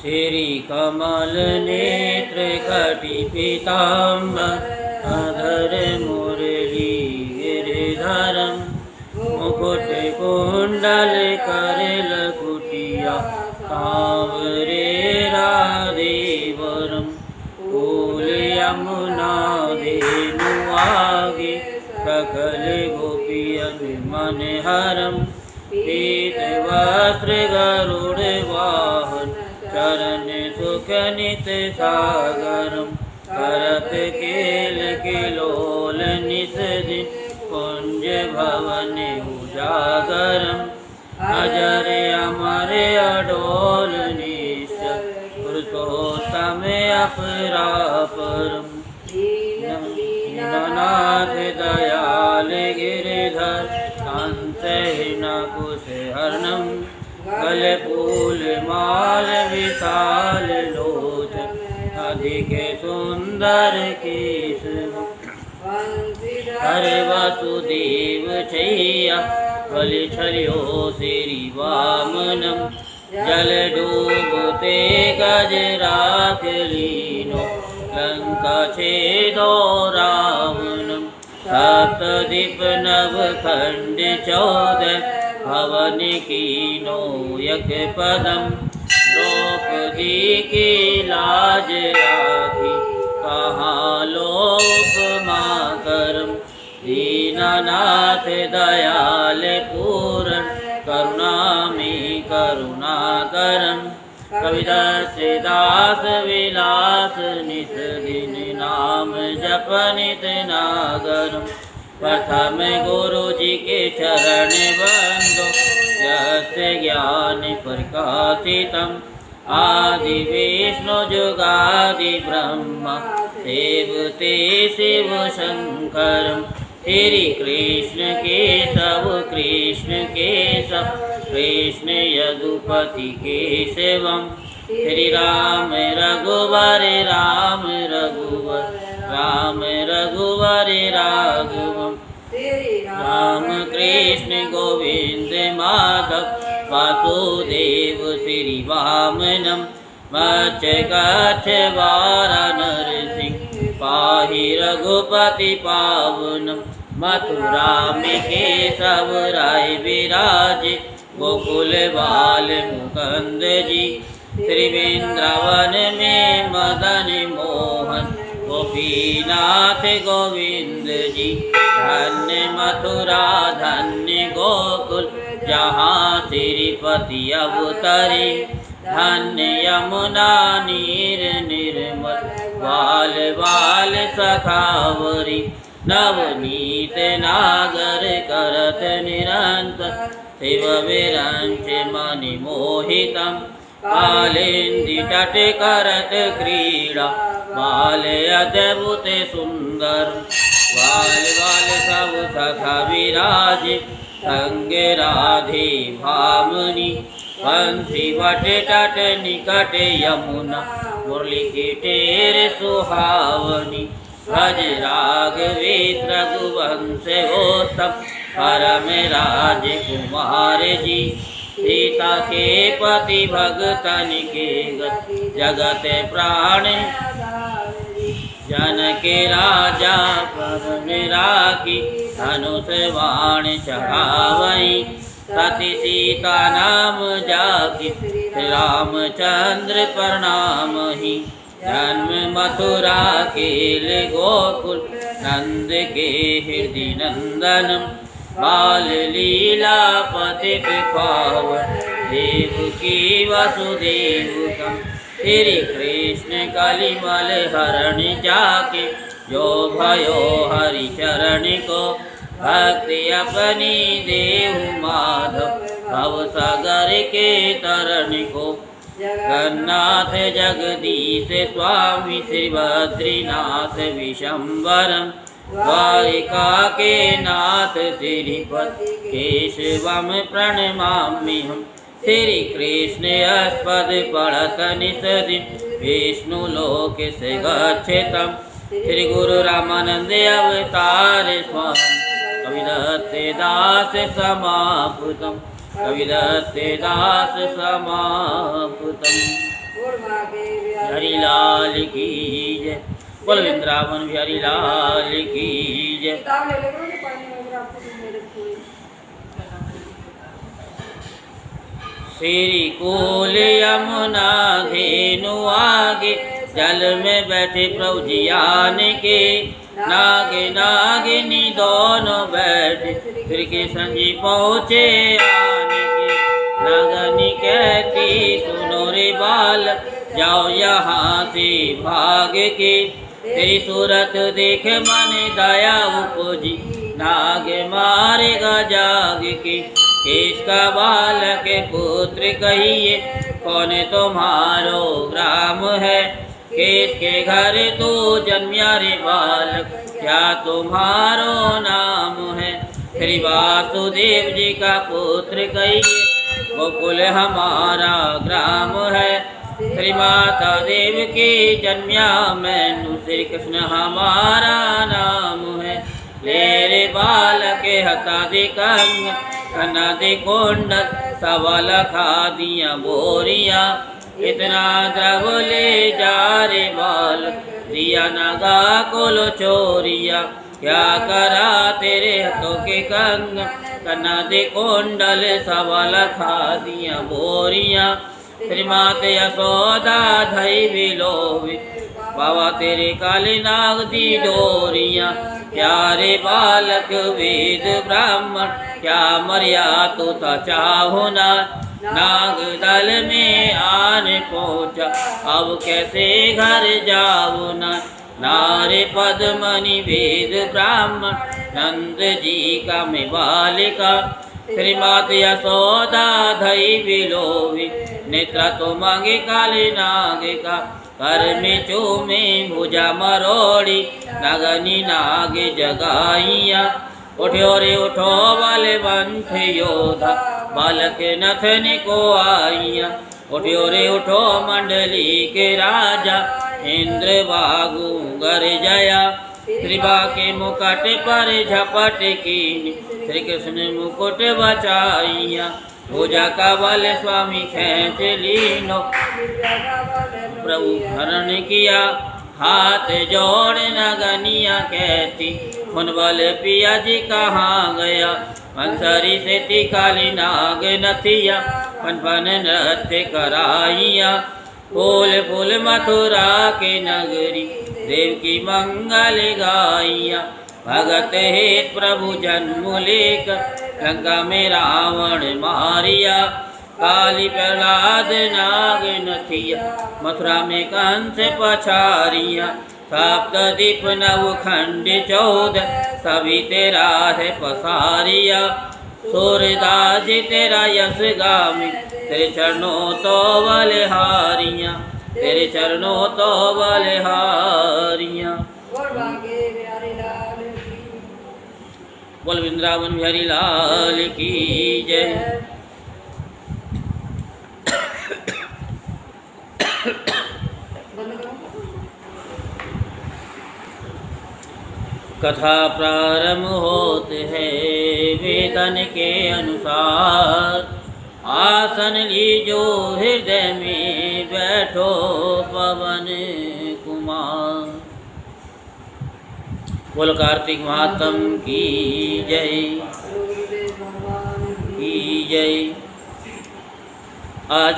श्री कमल नेत्र कटि पीताम्बर अधर मुरली गिरिधरम मुकुट कुंडल करेल कुटिया सांवरे राधेवरम फूल यमुना धेनु आगे सकल गोपियन मनहरम पीत वस्त्र गरुड़ वाहन चरण सुख नित सागरम करत केल किलोल निस दिन कुंज भवन उजागरम अजर अमर अडोल निश पुरुषोत्तम अपरापरम दीननाथ दयाल गिरिधर कांचन कुश हरणम कलफूल माल विशाल लोचन अधिक सुंदर केशव हरे वासुदेव छैया बलि छलियो श्री वामनम जल डूबते गज राख लीनो लंका छेदो रावणम सप्तदीप नव खंड 14 भवन कीनो यक पदम द्रौपदी की लाज राखी कहाँ लोपमा करम दीननाथ दयाल पूर्ण करुणा में करुणा करम कविदास दास विलास निस दिन नाम जपनित नागरम प्रथम गुरु जी के चरण बंदो यस्य ज्ञान प्रकाशितम आदि विष्णु जुगादि ब्रह्मा देवते शिव शंकरम श्री कृष्ण केशव कृष्ण केशव कृष्ण यदुपति केशवम श्री राम रघुवर राम रघुवर राम रघुवर राघवम राम कृष्ण गोविंद माधव वासुदेव श्री वामनम मच्छ कच्छ वारानरसिंह पाहि रघुपति पावनम मथुरा में केशव राय विराज गोकुल बाल मुकुंद जी श्री वृंदावन में मदन मोहन गोपीनाथ गोविंद जी धन्य मथुरा धन्य गोकुल जहाँ श्रीपति अवतरे धन्य यमुना नीर निर्मल बाल बाल सखावरी नवनीत नागर करत निरंतर शिव विरंच मणि मोहितम कालिंदी तट करत क्रीड़ा बाल अद्भुत सुंदर बाल बाल सब सखा विराज संग राधे भामनी बंसी वट तट निकट यमुना मुरली की टेर सुहावनी भज राघवेश रघुवंश उत्तम परम राज कुमार जी सीता के पति भगतन के जगत प्राण जनक राजा परम राखी धनुष बाण चढ़ावई सती सीता नाम जाकी रामचंद्र प्रणाम ही जन्म मथुरा केल गोकुल नंद के हृदय नंदनम बाल लीला पति पावन देवकी वसुदेवकम श्री कृष्ण कलिमल हरण जाके जो भयो हरि चरण को भक्ति अपनी देव माधव भव सागर के तरण को जगन्नाथ जगदीश स्वामी श्री बद्रीनाथ विशंबरम द्वारिका के नाथ श्रीपति केशवम प्रणमामि हम श्री कृष्ण अस्पद पढ़त निस दिन विष्णु लोक से गच्छतम श्री गुरु रामानंद अवतार स्वामी कविदत्ते दास समापुतम कविदत्ते दास समापुतम। बिहारी लाल की जय। बोल वृंदावन बिहारी लाल की जय। श्री कूल यमुना धेनु आगे, जल में बैठे प्रभु जी आन के। नागे नागिनी दोनों बैठे, श्री कृष्ण जी पहुँचे आने के। नागनी कहती सुनो रे बालक, जाओ यहाँ से भाग के। तेरी सूरत देख मन दया उपजी, नाग मारेगा जाग के। किसका बालक पुत्र कहिए, कौन तुम्हारो ग्राम है। किसके घर तू जन्मिया रे बालक, क्या तुम्हारो नाम है। श्री वासुदेव जी का पुत्र कहिए, गोकुल हमारा ग्राम है। श्री माता देव की जन्मिया मैनू, श्री कृष्ण हमारा नाम है। ले रे बालक हता दे कंग, कन्ना दे कुंडल, सवाल खा दिया बोरिया। इतना द्रव ले जा रे बालक, दिया नगा कोलो चोरिया। क्या करा तेरे हाथों के कंग, कन्ना दे कुंडल, सवाल खा दिया बोरिया। श्री माते यशोदा धई बिलोवी, बाबा तेरे काले नाग दी डोरिया। प्यारे बालक वेद ब्राह्मण, क्या मर्या तो चाहो ना। नाग दल में आन पहुँचा, अब कैसे घर जाओ ना। नारे पद्मनि वेद ब्राह्मण, नंद जी का मैं बालिका। श्री मात यशोदा धई बिलोवी, नेत्रा तो मांगे काले नाग का। कर में चूमे भुजा मरोड़ी, नागनी नाग जगाइया। उठो रे उठो वाले बंथ योधा, बालक नथन को आइया। उठो रे उठो मंडली के राजा, इंद्र बागु गर जया। त्रिभा के मुकुट पर झपट कीनी, श्री कृष्ण मुकुट बचाइया। भुजा का बल स्वामी खेच लीनो, प्रभु हरण किया। हाथ जोड़ नगनिया कहती, उन बल पिया जी कहाँ गया। अंसरी से ती काली नाग नथिया, पन पन नृत्य कराइया। फूल फूल मथुरा के नगरी, देव की मंगल गाइया। भगत हेत प्रभु जन्म लेकर, लंका में रावण मारिया। काली प्रहलाद नाग नथिया, मथुरा में कंस पछारिया। सप्तदीप नव खंड 14, सभी तेरा है पसारिया। सूरदास जी तेरा यश गामी, तेरे चरणों तो बलिहारियाँ, तेरे चरणों तो बलिहारियाँ। बोल वृंदावन बिहारी लाल की जय। कथा प्रारंभ होते है वेदन के अनुसार। आसन लीजो हृदय में बैठो पवन कुमार। बोल कार्तिक महात्म की जय की जय। आज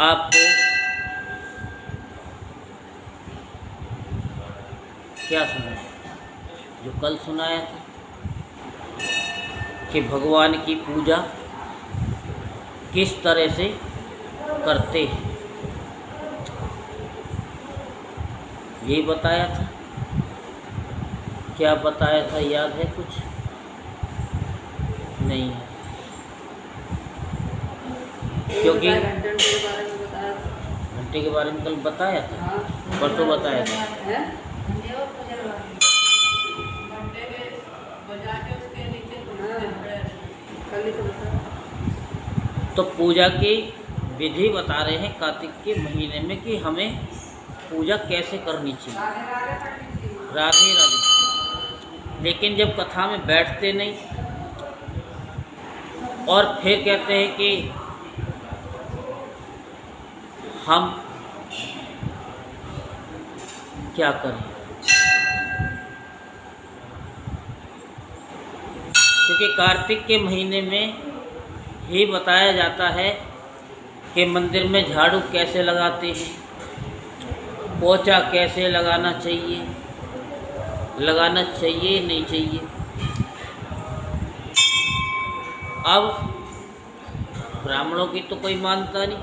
आपको क्या सुना, जो कल सुनाया था कि भगवान की पूजा किस तरह से करते हैं, ये बताया था। क्या बताया था, याद है कुछ? नहीं है, क्योंकि घंटे के बारे में कल बताया था, परसों बताया था। तो पूजा की विधि बता रहे हैं कार्तिक के महीने में कि हमें पूजा कैसे करनी चाहिए। राधे राधे। लेकिन जब कथा में बैठते नहीं और फिर कहते हैं कि हम क्या करें? क्योंकि कार्तिक के महीने में ही बताया जाता है कि मंदिर में झाड़ू कैसे लगाते हैं, पोछा कैसे लगाना चाहिए नहीं चाहिए। अब ब्राह्मणों की तो कोई मानता नहीं।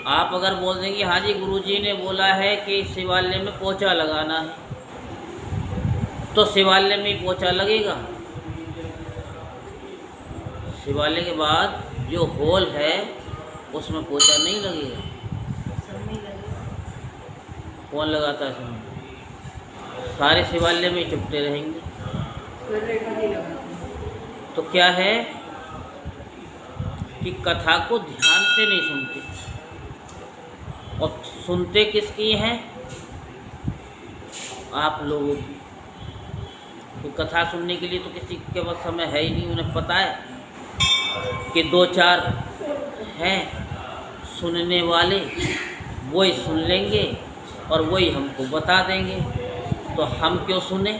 आप अगर बोल देंगे हाँ जी गुरुजी ने बोला है कि शिवालय में पोछा लगाना है, तो शिवालय में ही पोछा लगेगा। शिवालय के बाद जो हॉल है उसमें पोछा नहीं लगेगा। कौन लगाता है इसमें? सारे शिवालय में चुपते रहेंगे। तो क्या है कि कथा को ध्यान से नहीं सुनते, और सुनते किसकी हैं? आप लोगों की। तो कथा सुनने के लिए तो किसी के पास समय है ही नहीं। उन्हें पता है कि दो चार हैं सुनने वाले, वही सुन लेंगे और वही हमको बता देंगे, तो हम क्यों सुने?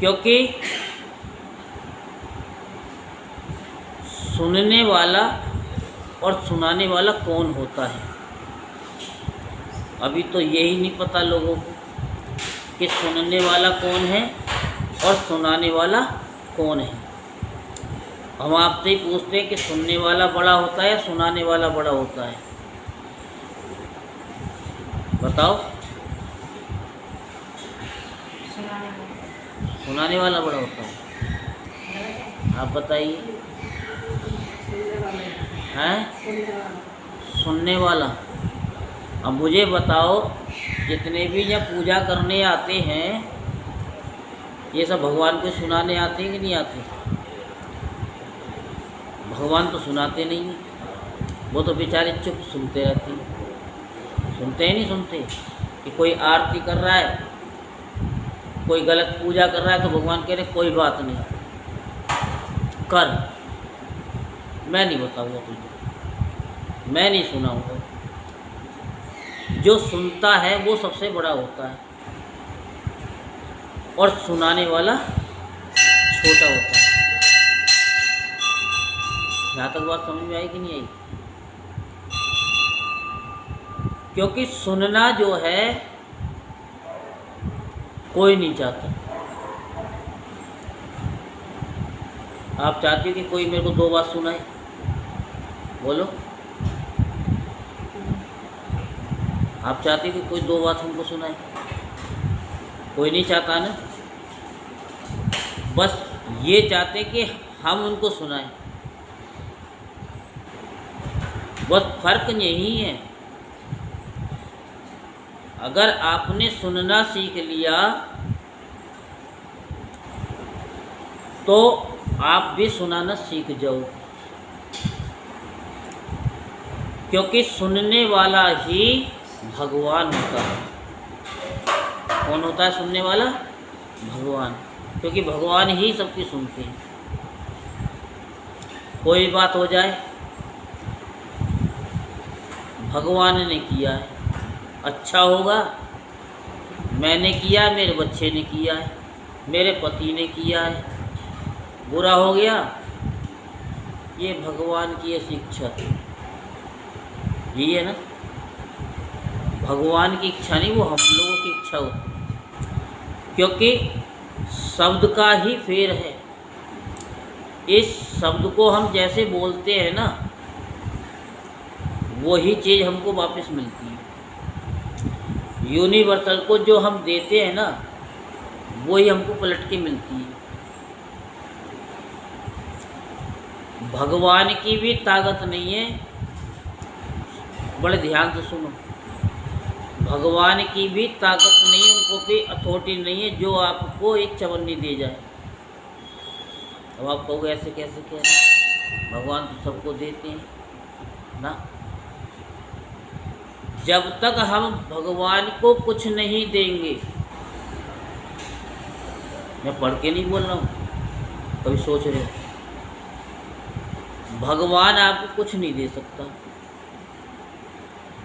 क्योंकि सुनने वाला और सुनाने वाला कौन होता है, अभी तो यही नहीं पता लोगों को कि सुनने वाला कौन है और सुनाने वाला कौन है। हम आपसे ही पूछते हैं कि सुनने वाला बड़ा होता है या सुनाने वाला बड़ा होता है? बताओ। सुनाने वाला बड़ा होता है। आप बताइए। हैं? सुनने वाला। अब मुझे बताओ, जितने भी यहाँ पूजा करने आते हैं ये सब भगवान को सुनाने आते हैं कि नहीं आते? भगवान तो सुनाते नहीं हैं, वो तो बेचारे चुप सुनते रहते हैं। सुनते ही नहीं सुनते कि कोई आरती कर रहा है, कोई गलत पूजा कर रहा है, तो भगवान कह रहे कोई बात नहीं, कर, मैं नहीं बताऊंगा तुझे, मैं नहीं सुनाऊंगा। जो सुनता है वो सबसे बड़ा होता है और सुनाने वाला छोटा होता है। यहाँ तक बात समझ में आई कि नहीं आई? क्योंकि सुनना जो है कोई नहीं चाहता। आप चाहते हो कि कोई मेरे को दो बात सुनाए? बोलो। आप चाहते हो कि कोई दो बात हमको सुनाए? कोई नहीं चाहता ना। बस ये चाहते कि हम उनको सुनाएं। बस फर्क यही है। अगर आपने सुनना सीख लिया तो आप भी सुनाना सीख जाओ, क्योंकि सुनने वाला ही भगवान होता है। कौन होता है सुनने वाला? भगवान। क्योंकि भगवान ही सबकी सुनते हैं। कोई बात हो जाए, भगवान ने किया है, अच्छा होगा, मैंने किया, मेरे बच्चे ने किया है, मेरे पति ने किया है, बुरा हो गया, ये भगवान की ऐसी इच्छा थी। यही है ना, भगवान की इच्छा नहीं, वो हम लोगों की इच्छा होती, क्योंकि शब्द का ही फेर है। इस शब्द को हम जैसे बोलते हैं ना, वही चीज़ हमको वापस मिलती है। यूनिवर्सल को जो हम देते हैं ना, वही हमको पलट के मिलती है। भगवान की भी ताकत नहीं है, बड़े ध्यान से सुनो, भगवान की भी ताकत नहीं है, उनको भी अथॉरिटी नहीं है जो आपको एक चवन्नी दे जाए। अब आप कहोगे ऐसे कैसे कह रहे? भगवान तो सबको देते हैं ना। जब तक हम भगवान को कुछ नहीं देंगे, मैं पढ़ के नहीं बोल रहा हूँ, कभी सोच रहे हो, भगवान आपको कुछ नहीं दे सकता।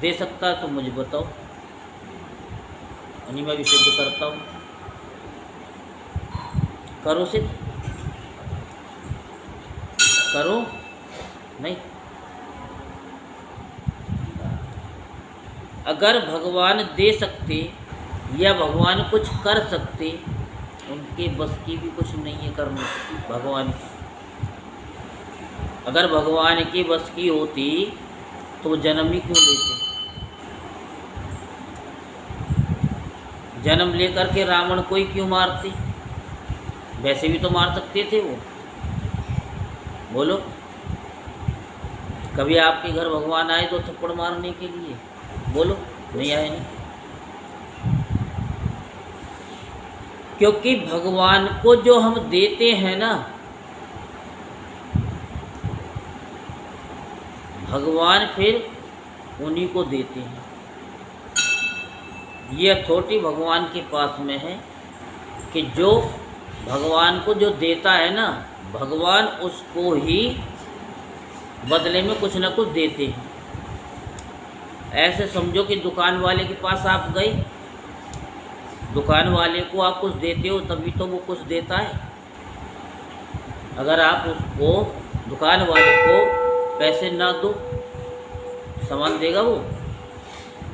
दे सकता तो मुझे बताओ, यानी मैं भी सिद्ध करता हूँ। करो सिद्ध, करो। नहीं, अगर भगवान दे सकते या भगवान कुछ कर सकते, उनके बस की भी कुछ नहीं है करना भगवान की। अगर भगवान की बस की होती तो वो जन्म ही क्यों लेते? जन्म लेकर के रावण को ही क्यों मारते? वैसे भी तो मार सकते थे वो। बोलो, कभी आपके घर भगवान आए तो थप्पड़ मारने के लिए? बोलो, नहीं आए नहीं। क्योंकि भगवान को जो हम देते हैं ना, भगवान फिर उन्हीं को देते हैं। ये अथॉरिटी भगवान के पास में है कि जो भगवान को जो देता है ना, भगवान उसको ही बदले में कुछ ना कुछ देते हैं। ऐसे समझो कि दुकान वाले के पास आप गए, दुकान वाले को आप कुछ देते हो तभी तो वो कुछ देता है। अगर आप उसको, दुकान वाले को पैसे ना दो, सामान देगा वो?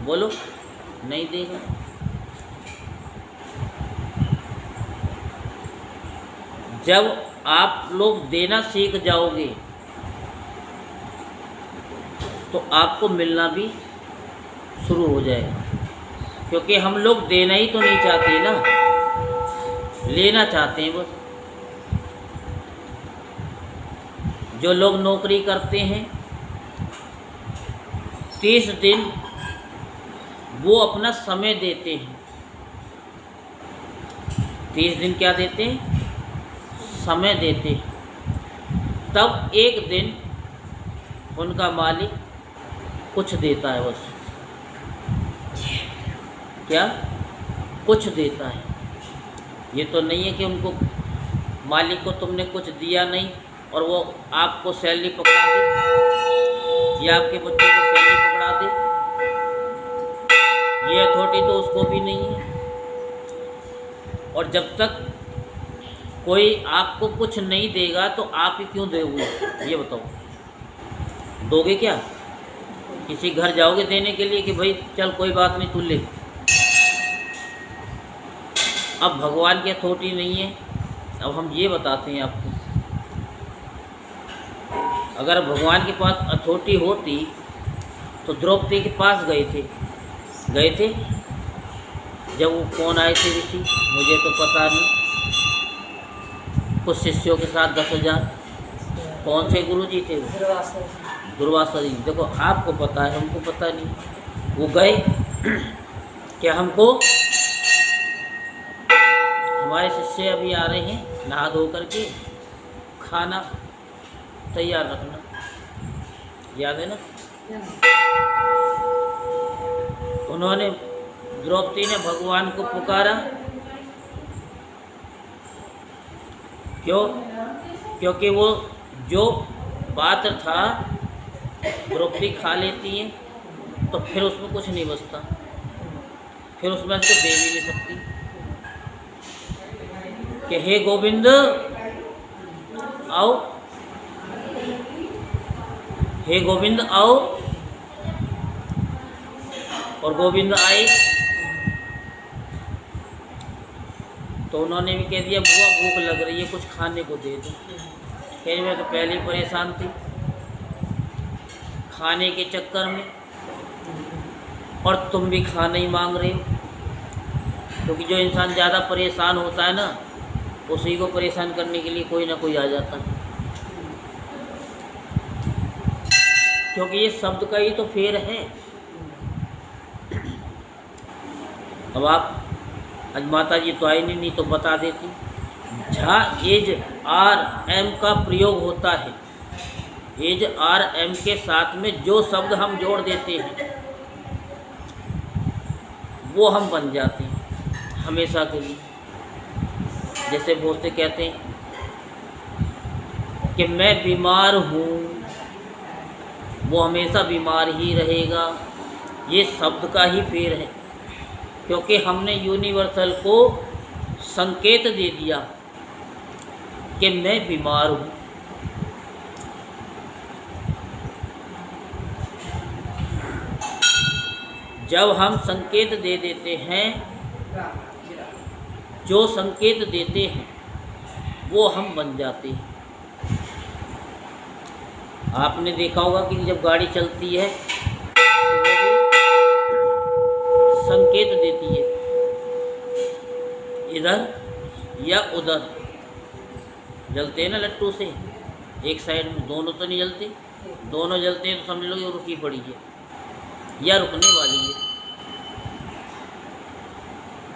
बोलो, नहीं देगा। जब आप लोग देना सीख जाओगे तो आपको मिलना भी शुरू हो जाएगा। क्योंकि हम लोग देना ही तो नहीं चाहते ना, लेना चाहते हैं बस। जो लोग नौकरी करते हैं 30 दिन वो अपना समय देते हैं। 30 दिन क्या देते हैं? समय देते हैं। तब एक दिन उनका मालिक कुछ देता है बस। क्या? कुछ देता है। ये तो नहीं है कि उनको, मालिक को तुमने कुछ दिया नहीं और वो आपको सैलरी पकड़ा दे या आपके बच्चों को सैलरी पकड़ा दे। ये अथॉरिटी तो उसको भी नहीं है। और जब तक कोई आपको कुछ नहीं देगा तो आप ही क्यों दोगे? ये बताओ, दोगे क्या? किसी घर जाओगे देने के लिए कि भाई चल कोई बात नहीं तू ले? अब भगवान की अथॉरिटी नहीं है। अब हम ये बताते हैं आपको, अगर भगवान के पास अथॉरिटी होती तो द्रौपदी के पास गए थे जब वो कौन आए थे ऋषि, मुझे तो पता नहीं, कुछ शिष्यों के साथ 10,000। कौन से गुरु जी थे वो? दुर्वासा जी। देखो, आपको पता है, हमको पता नहीं। वो गए क्या हमको, हमारे शिष्य अभी आ रहे हैं, नहा धो करके खाना तैयार रखना, याद है ना? उन्होंने, द्रौपदी ने भगवान को पुकारा। क्यों? क्योंकि वो जो पात्र था द्रौपदी खा लेती हैं तो फिर उसमें कुछ नहीं बचता, फिर उसमें से दे भी नहीं सकती कि हे गोविंद आओ, हे गोविंद आओ। और गोविंद आए तो उन्होंने भी कह दिया बुआ भूख लग रही है, कुछ खाने को दे दो। कह मैं तो पहले ही परेशान थी खाने के चक्कर में, और तुम भी खाना ही मांग रहे हो। क्योंकि जो इंसान ज़्यादा परेशान होता है ना, उसी को परेशान करने के लिए कोई ना कोई आ जाता है। क्योंकि ये शब्द का ही तो फेर है। अब आप, आज माता जी तो आई नहीं तो बता देती। झा एज आर एम का प्रयोग होता है। एज आर एम के साथ में जो शब्द हम जोड़ देते हैं वो हम बन जाते हैं हमेशा के लिए। जैसे बहुत से कहते हैं कि मैं बीमार हूँ, वो हमेशा बीमार ही रहेगा। ये शब्द का ही फेर है, क्योंकि हमने यूनिवर्सल को संकेत दे दिया कि मैं बीमार हूँ। जब हम संकेत दे देते हैं, जो संकेत देते हैं वो हम बन जाते हैं। आपने देखा होगा कि जब गाड़ी चलती है तो वो भी संकेत देती है, इधर या उधर। जलते हैं ना लट्टू से, एक साइड में, दोनों तो नहीं जलते। दोनों जलते हैं तो समझ लो ये रुकी पड़ी है या रुकने वाली है।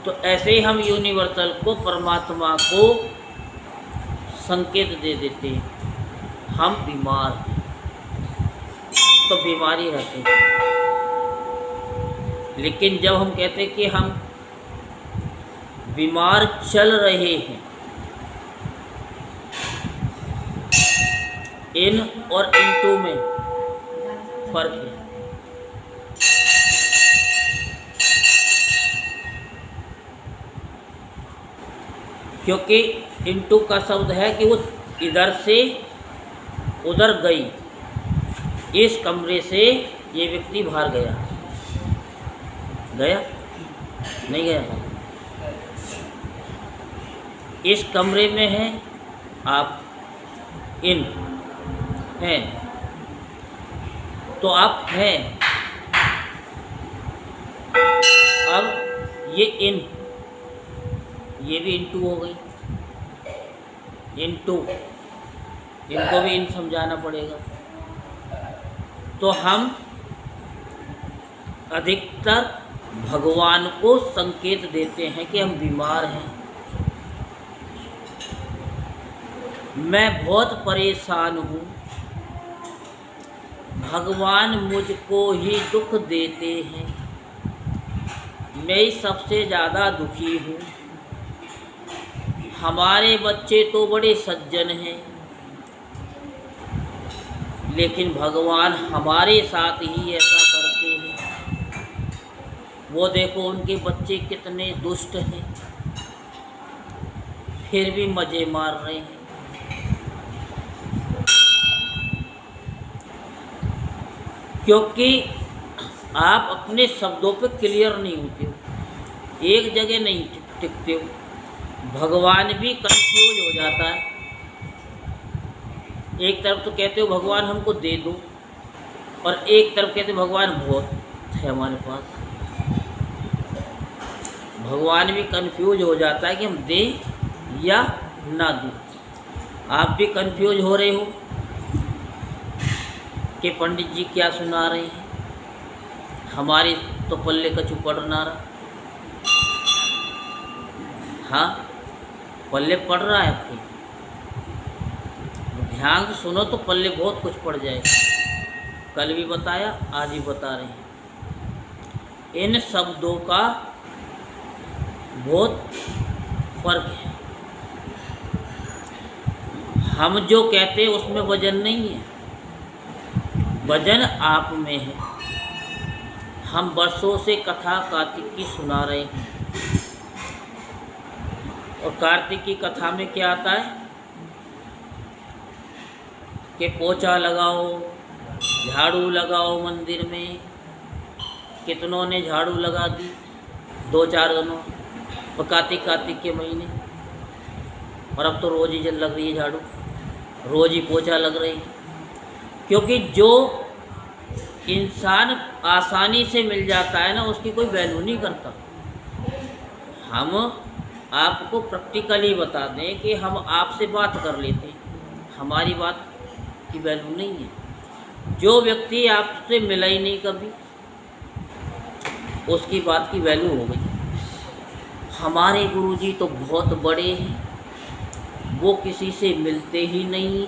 तो ऐसे ही हम यूनिवर्सल को, परमात्मा को संकेत दे देते हैं, हम बीमार हैं तो बीमारी रहते हैं। लेकिन जब हम कहते हैं कि हम बीमार चल रहे हैं, इन और इनटू में फर्क है। क्योंकि इनटू का शब्द है कि वो इधर से उधर गई, इस कमरे से ये व्यक्ति बाहर गया, गया नहीं गया, इस कमरे में है आप, इन हैं तो आप हैं। अब ये इन, ये भी इनटू हो गई, इनटू, इनको भी इन समझाना पड़ेगा। तो हम अधिकतर भगवान को संकेत देते हैं कि हम बीमार हैं, मैं बहुत परेशान हूँ, भगवान मुझको ही दुख देते हैं, मैं ही सबसे ज़्यादा दुखी हूँ, हमारे बच्चे तो बड़े सज्जन हैं, लेकिन भगवान हमारे साथ ही ऐसा करते हैं। वो देखो उनके बच्चे कितने दुष्ट हैं, फिर भी मज़े मार रहे हैं। क्योंकि आप अपने शब्दों पे क्लियर नहीं होते हो, एक जगह नहीं टिकते हो। भगवान भी कंफ्यूज हो जाता है। एक तरफ तो कहते हो भगवान हमको दे दो, और एक तरफ कहते हो भगवान बहुत है हमारे पास। भगवान भी कंफ्यूज हो जाता है कि हम दें या ना दें। आप भी कंफ्यूज हो रहे हो कि पंडित जी क्या सुना रहे हैं, हमारे तो पल्ले कछु पढ़ ना रहा। हाँ, पल्ले पढ़ रहा है आपके, ध्यान से सुनो तो पल्ले बहुत कुछ पड़ जाएगा। कल भी बताया, आज भी बता रहे हैं। इन शब्दों का बहुत फर्क है। हम जो कहते हैं उसमें वजन नहीं है, वजन आप में है। हम वर्षों से कथा कार्तिक की सुना रहे हैं, और कार्तिक की कथा में क्या आता है कि पोछा लगाओ, झाड़ू लगाओ मंदिर में। कितनों ने झाड़ू लगा दी, 2-4 दिनों, और कार्तिक के महीने, और अब तो रोज़ ही जल लग रही है झाड़ू, रोज़ ही पोछा लग रही है। क्योंकि जो इंसान आसानी से मिल जाता है ना, उसकी कोई वैल्यू नहीं करता। हम आपको प्रैक्टिकली बता दें कि हम आपसे बात कर लेते हैं, हमारी बात की वैल्यू नहीं है। जो व्यक्ति आपसे मिला ही नहीं कभी, उसकी बात की वैल्यू हो गई। हमारे गुरुजी तो बहुत बड़े हैं, वो किसी से मिलते ही नहीं,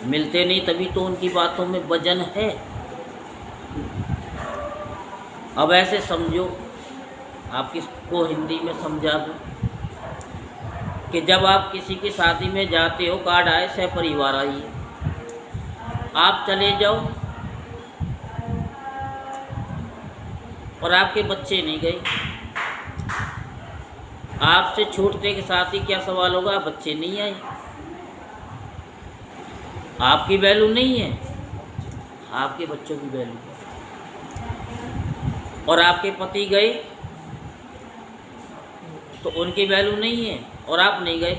मिलते नहीं, तभी तो उनकी बातों में वजन है। अब ऐसे समझो, आप किसको हिंदी में समझा दूँ कि जब आप किसी की शादी में जाते हो, कार्ड आए सह परिवार आइए, आप चले जाओ और आपके बच्चे नहीं गए, आपसे छूटने के साथ ही क्या सवाल होगा, बच्चे नहीं आए, आपकी वैल्यू नहीं है, आपके बच्चों की वैल्यू है। और आपके पति गए तो उनकी वैल्यू नहीं है, और आप नहीं गए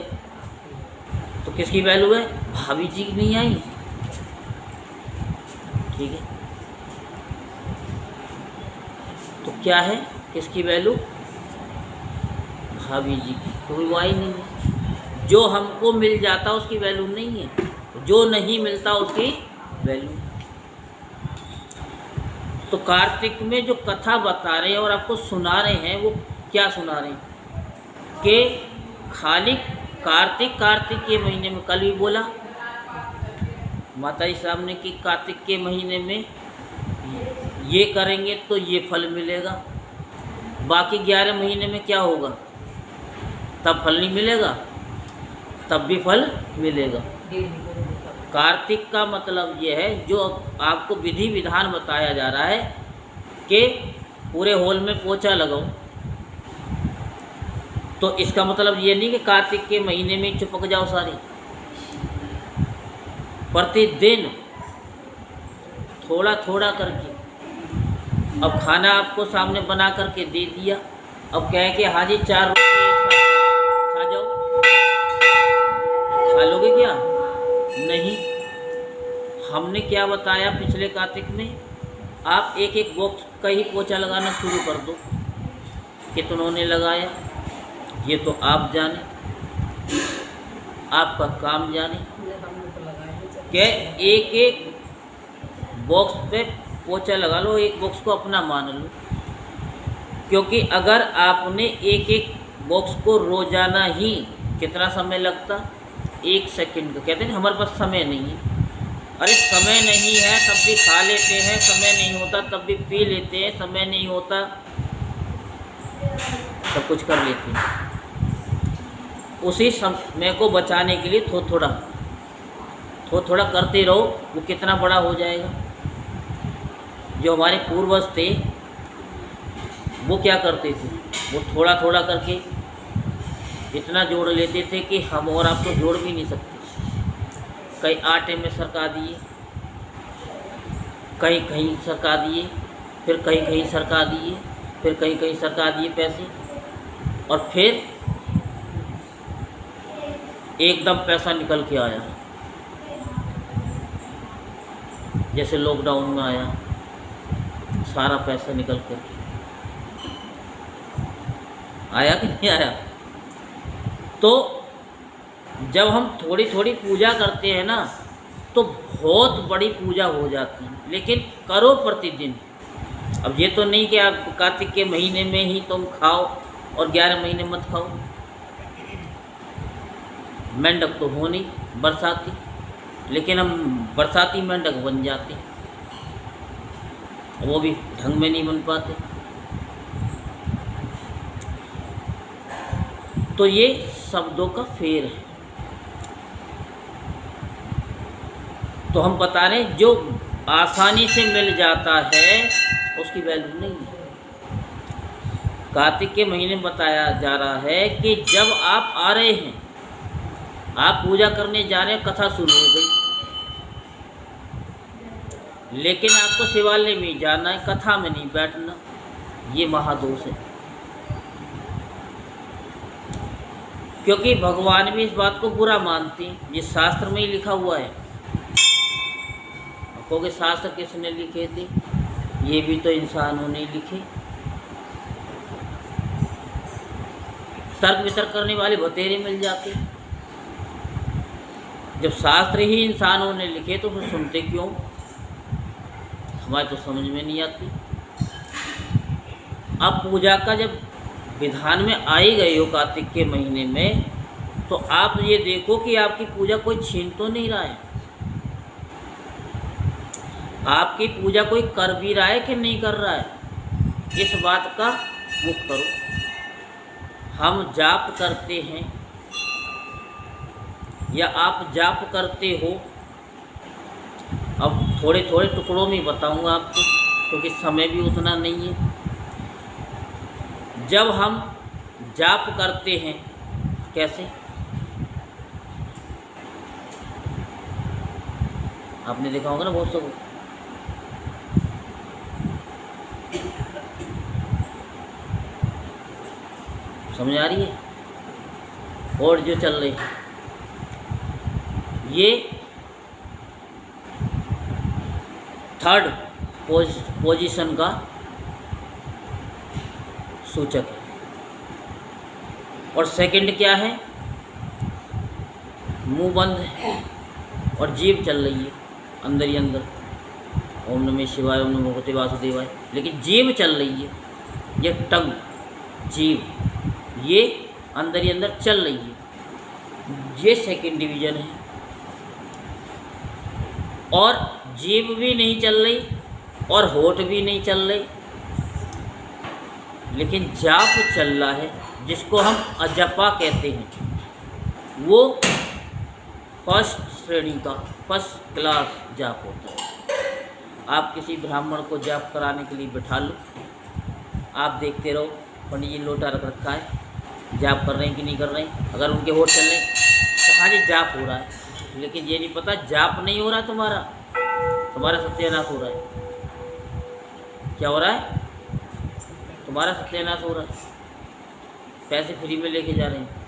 तो किसकी वैल्यू है, भाभी जी की नहीं आई। ठीक है, तो क्या है, किसकी वैल्यू, भाभी जी की, कोई वो आई नहीं है। जो हमको मिल जाता उसकी वैल्यू नहीं है, जो नहीं मिलता उसकी वैल्यू। तो कार्तिक में जो कथा बता रहे हैं और आपको सुना रहे हैं, वो क्या सुना रहे हैं कि खाली कार्तिक के महीने में, कल भी बोला माता जी साहब ने कि कार्तिक के महीने में ये करेंगे तो ये फल मिलेगा, बाकी 11 महीने में क्या होगा, तब फल नहीं मिलेगा, तब भी फल मिलेगा। कार्तिक का मतलब ये है, जो आपको विधि विधान बताया जा रहा है कि पूरे हॉल में पोछा लगाओ, तो इसका मतलब ये नहीं कि कार्तिक के महीने में चिपक जाओ सारी। प्रतिदिन थोड़ा थोड़ा करके, अब खाना आपको सामने बना करके दे दिया, अब कहे कि हाँ जी 4 रोटी एक साथ खा जाओ, खा लोगे क्या, नहीं। हमने क्या बताया पिछले कार्तिक में, आप एक एक बॉक्स का ही पोछा लगाना शुरू कर दो। कितनों ने लगाया ये तो आप जाने, आपका काम जाने, कि एक एक बॉक्स पे पोछा लगा लो, एक बॉक्स को अपना मान लो। क्योंकि अगर आपने एक एक बॉक्स को रोजाना ही, कितना समय लगता, 1 सेकंड का, कहते हैं हमारे पास समय नहीं है। अरे समय नहीं है तब भी खा लेते हैं, समय नहीं होता तब भी पी लेते हैं, समय नहीं होता सब कुछ कर लेते हैं। उसी समय को बचाने के लिए थोड़ा थोड़ा करते रहो, वो कितना बड़ा हो जाएगा। जो हमारे पूर्वज थे वो क्या करते थे, वो थोड़ा थोड़ा करके इतना जोड़ लेते थे कि हम और आप तो जोड़ भी नहीं सकते। कहीं आटे में सरका दिए, कहीं कहीं सरका दिए, फिर कहीं कहीं सरका दिए, फिर कहीं कहीं सरका दिए पैसे, और फिर एकदम पैसा निकल के आया, जैसे लॉकडाउन में आया, सारा पैसा निकल कर आया कि नहीं आया। तो जब हम थोड़ी थोड़ी पूजा करते हैं ना, तो बहुत बड़ी पूजा हो जाती है, लेकिन करो प्रतिदिन। अब ये तो नहीं कि आप कार्तिक के महीने में ही तुम खाओ और 11 महीने मत खाओ। मेंढक तो हो नहीं बरसाती, लेकिन हम बरसाती मेंढक बन जाते, वो भी ढंग में नहीं बन पाते। तो ये शब्दों का फेर है। तो हम बता रहे हैं जो आसानी से मिल जाता है उसकी वैल्यू नहीं है। कार्तिक के महीने में बताया जा रहा है कि जब आप आ रहे हैं, आप पूजा करने जा रहे हैं, कथा शुरू हो गई, लेकिन आपको शिवालय में जाना है, कथा में नहीं बैठना, ये महादोष है। क्योंकि भगवान भी इस बात को बुरा मानते हैं, ये शास्त्र में ही लिखा हुआ है। क्योंकि शास्त्र किसने लिखे थे, ये भी तो इंसानों ने लिखे। तर्क वितर्क करने वाले बतेरे मिल जाते। जब शास्त्र ही इंसानों ने लिखे तो फिर सुनते क्यों, हमारे तो समझ में नहीं आती। अब पूजा का जब विधान में आ ही गए हो कार्तिक के महीने में, तो आप ये देखो कि आपकी पूजा कोई छीन तो नहीं रहा है, आपकी पूजा कोई कर भी रहा है कि नहीं कर रहा है, इस बात का वो करो। हम जाप करते हैं या आप जाप करते हो, अब थोड़े थोड़े टुकड़ों में बताऊंगा आपको, क्योंकि समय भी उतना नहीं है। जब हम जाप करते हैं, कैसे, आपने देखा होगा ना बहुत सब, समझ आ रही है, और जो चल रही है ये थर्ड पोजीशन का सूचक है। और सेकंड क्या है, मुंह बंद है और जीभ चल रही है अंदर ही अंदर, ओम नमः शिवाय, ओम नमो भगवते वासुदेवाय, लेकिन जीभ चल रही है, ये टंग, जीभ ये अंदर ही अंदर चल रही है, ये सेकंड डिवीजन है। और जीभ भी नहीं चल रही और होठ भी नहीं चल रही, लेकिन जाप चल रहा है, जिसको हम अजपा कहते हैं। वो फर्स्ट श्रेणी का, फर्स्ट क्लास जाप होता है। आप किसी ब्राह्मण को जाप कराने के लिए बिठा लो, आप देखते रहो, पंडित जी लोटा रख रखा है, जाप कर रहे हैं कि नहीं कर रहे हैं। अगर उनके होठ चल रहे तो हाँ जी जाप हो रहा है, लेकिन ये नहीं पता जाप नहीं हो रहा तुम्हारा, तुम्हारा सत्यानाश हो रहा है। क्या हो रहा है, तुम्हारा सत्यानाश हो रहा है, पैसे फ्री में लेके जा रहे हैं।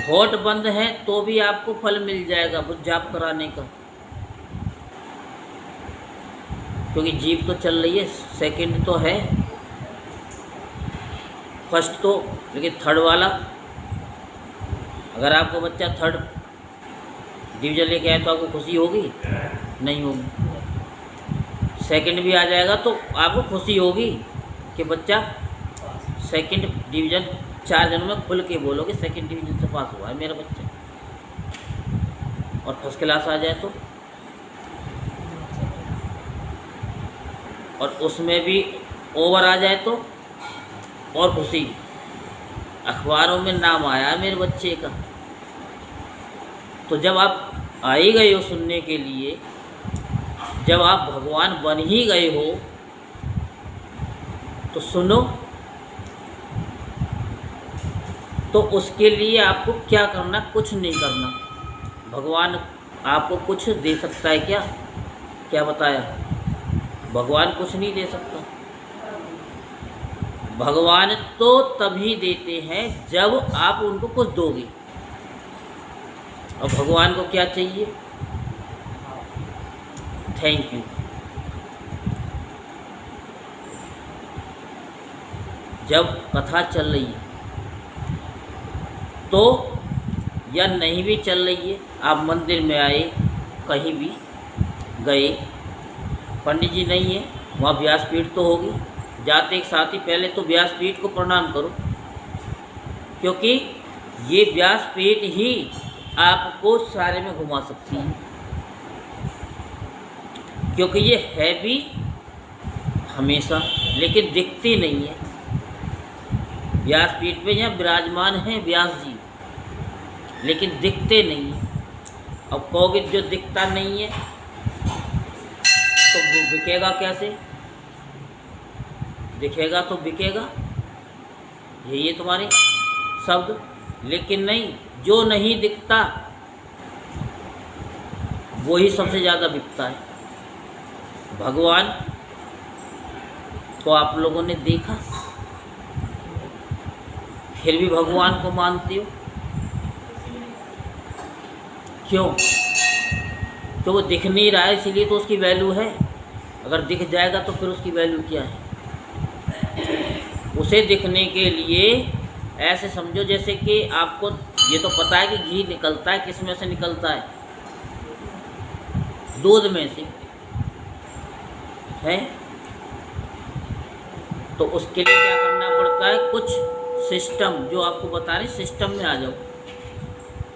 होठ बंद है तो भी आपको फल मिल जाएगा वो जाप कराने का, क्योंकि जीभ तो चल रही है, सेकंड तो है, फर्स्ट तो, लेकिन थर्ड वाला, अगर आपको बच्चा थर्ड डिवीजन लेके आए तो आपको खुशी होगी, नहीं होगी। सेकंड भी आ जाएगा तो आपको खुशी होगी कि बच्चा सेकंड डिवीजन, 4 जनों में खुल के बोलोगे सेकंड डिवीजन से पास हुआ है मेरा बच्चा। और फर्स्ट क्लास आ जाए तो, और उसमें भी ओवर आ जाए तो और खुशी, अखबारों में नाम आया मेरे बच्चे का। तो जब आप आ ही गए हो सुनने के लिए, जब आप भगवान बन ही गए हो तो सुनो। तो उसके लिए आपको क्या करना, कुछ नहीं करना। भगवान आपको कुछ दे सकता है क्या, क्या बताया, भगवान कुछ नहीं दे सकता। भगवान तो तभी देते हैं जब आप उनको कुछ दोगे। और भगवान को क्या चाहिए, थैंक यू। जब कथा चल रही है तो, या नहीं भी चल रही है, आप मंदिर में आए, कहीं भी गए, पंडित जी नहीं है, वहाँ व्यासपीठ तो होगी, जाते एक साथी पहले तो व्यासपीठ को प्रणाम करो, क्योंकि ये व्यासपीठ ही आपको सारे में घुमा सकती है, क्योंकि ये है भी हमेशा, लेकिन दिखती नहीं है। व्यासपीठ पे यहाँ विराजमान हैं व्यास जी, लेकिन दिखते नहीं है। अब कहोगे जो दिखता नहीं है तो वो बिकेगा कैसे, दिखेगा तो बिकेगा, यही है तुम्हारे शब्द। लेकिन नहीं, जो नहीं दिखता वो ही सबसे ज़्यादा बिकता है। भगवान को आप लोगों ने देखा, फिर भी भगवान को मानते हो, क्यों, तो वो दिख नहीं रहा है इसीलिए तो उसकी वैल्यू है। अगर दिख जाएगा तो फिर उसकी वैल्यू क्या है। उसे दिखने के लिए ऐसे समझो जैसे कि आपको ये तो पता है कि घी निकलता है, किस में से निकलता है, दूध में से है। तो उसके लिए क्या करना पड़ता है, कुछ सिस्टम जो आपको बता रहे, सिस्टम में आ जाओ।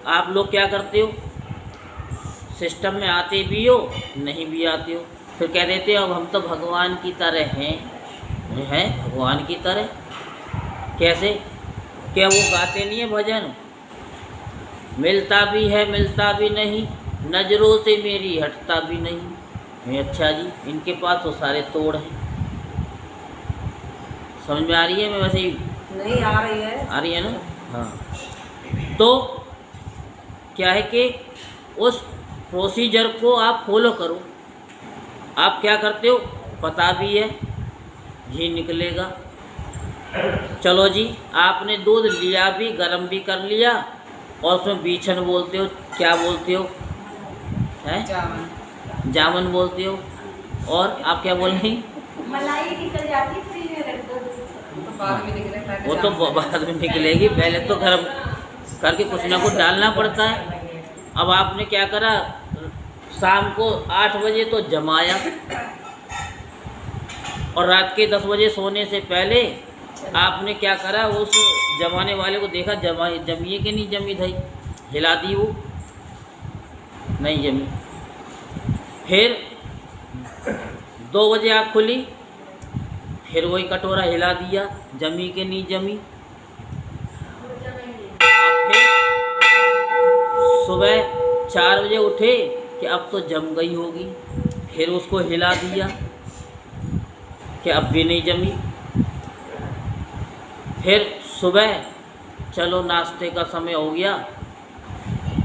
आप लोग क्या करते हो, सिस्टम में आते भी हो, नहीं भी आते हो, फिर कह देते हो अब हम तो भगवान की तरह हैं भगवान की तरह कैसे, क्या वो गाते नहीं है भजन, मिलता भी है मिलता भी नहीं, नज़रों से मेरी हटता भी नहीं। मैं अच्छा जी, इनके पास तो सारे तोड़ हैं। समझ में आ रही है? मैं वैसे ही नहीं आ रही है। आ रही है ना? हाँ। तो क्या है कि उस प्रोसीजर को आप फॉलो करो। आप क्या करते हो पता भी है, घी निकलेगा। चलो जी, आपने दूध लिया भी, गर्म भी कर लिया, और उसमें बीछन बोलते हो, क्या बोलते हो? हैं? जामन बोलते हो। और आप क्या बोल रही? मलाई निकल जाती, फ्रिज में रख दो, तो बाद में निकलेगा। वो तो बाद में निकलेगी, पहले तो गर्म करके कुछ ना कुछ डालना पड़ता है। अब आपने क्या करा, शाम को 8 बजे तो जमाया, और रात के 10 बजे सोने से पहले आपने क्या करा, उस जमाने वाले को देखा जमी कि नहीं जमी, दही हिला दी, वो नहीं जमी। फिर 2 बजे आँख खुली, फिर वही कटोरा हिला दिया, जमी कि नहीं जमी। फिर सुबह 4 बजे उठे कि अब तो जम गई होगी, फिर उसको हिला दिया कि अब भी नहीं जमी। फिर सुबह चलो नाश्ते का समय हो गया,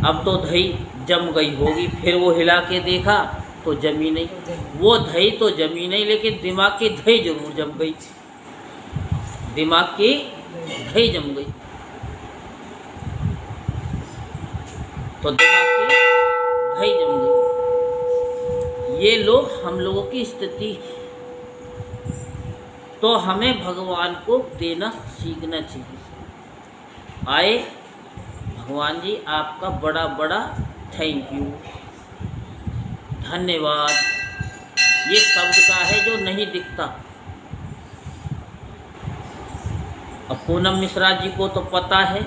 अब तो दही जम गई होगी, फिर वो हिला के देखा तो जमी नहीं। वो दही तो जमी नहीं, लेकिन दिमाग की दही जरूर जम गई, दिमाग की दही जम गई। तो दिमाग की दही जम गई। ये लोग हम लोगों की स्थिति। तो हमें भगवान को देना सीखना चाहिए। आए भगवान जी, आपका बड़ा बड़ा थैंक यू, धन्यवाद। ये शब्द का है जो नहीं दिखता। अब पूनम मिश्रा जी को तो पता है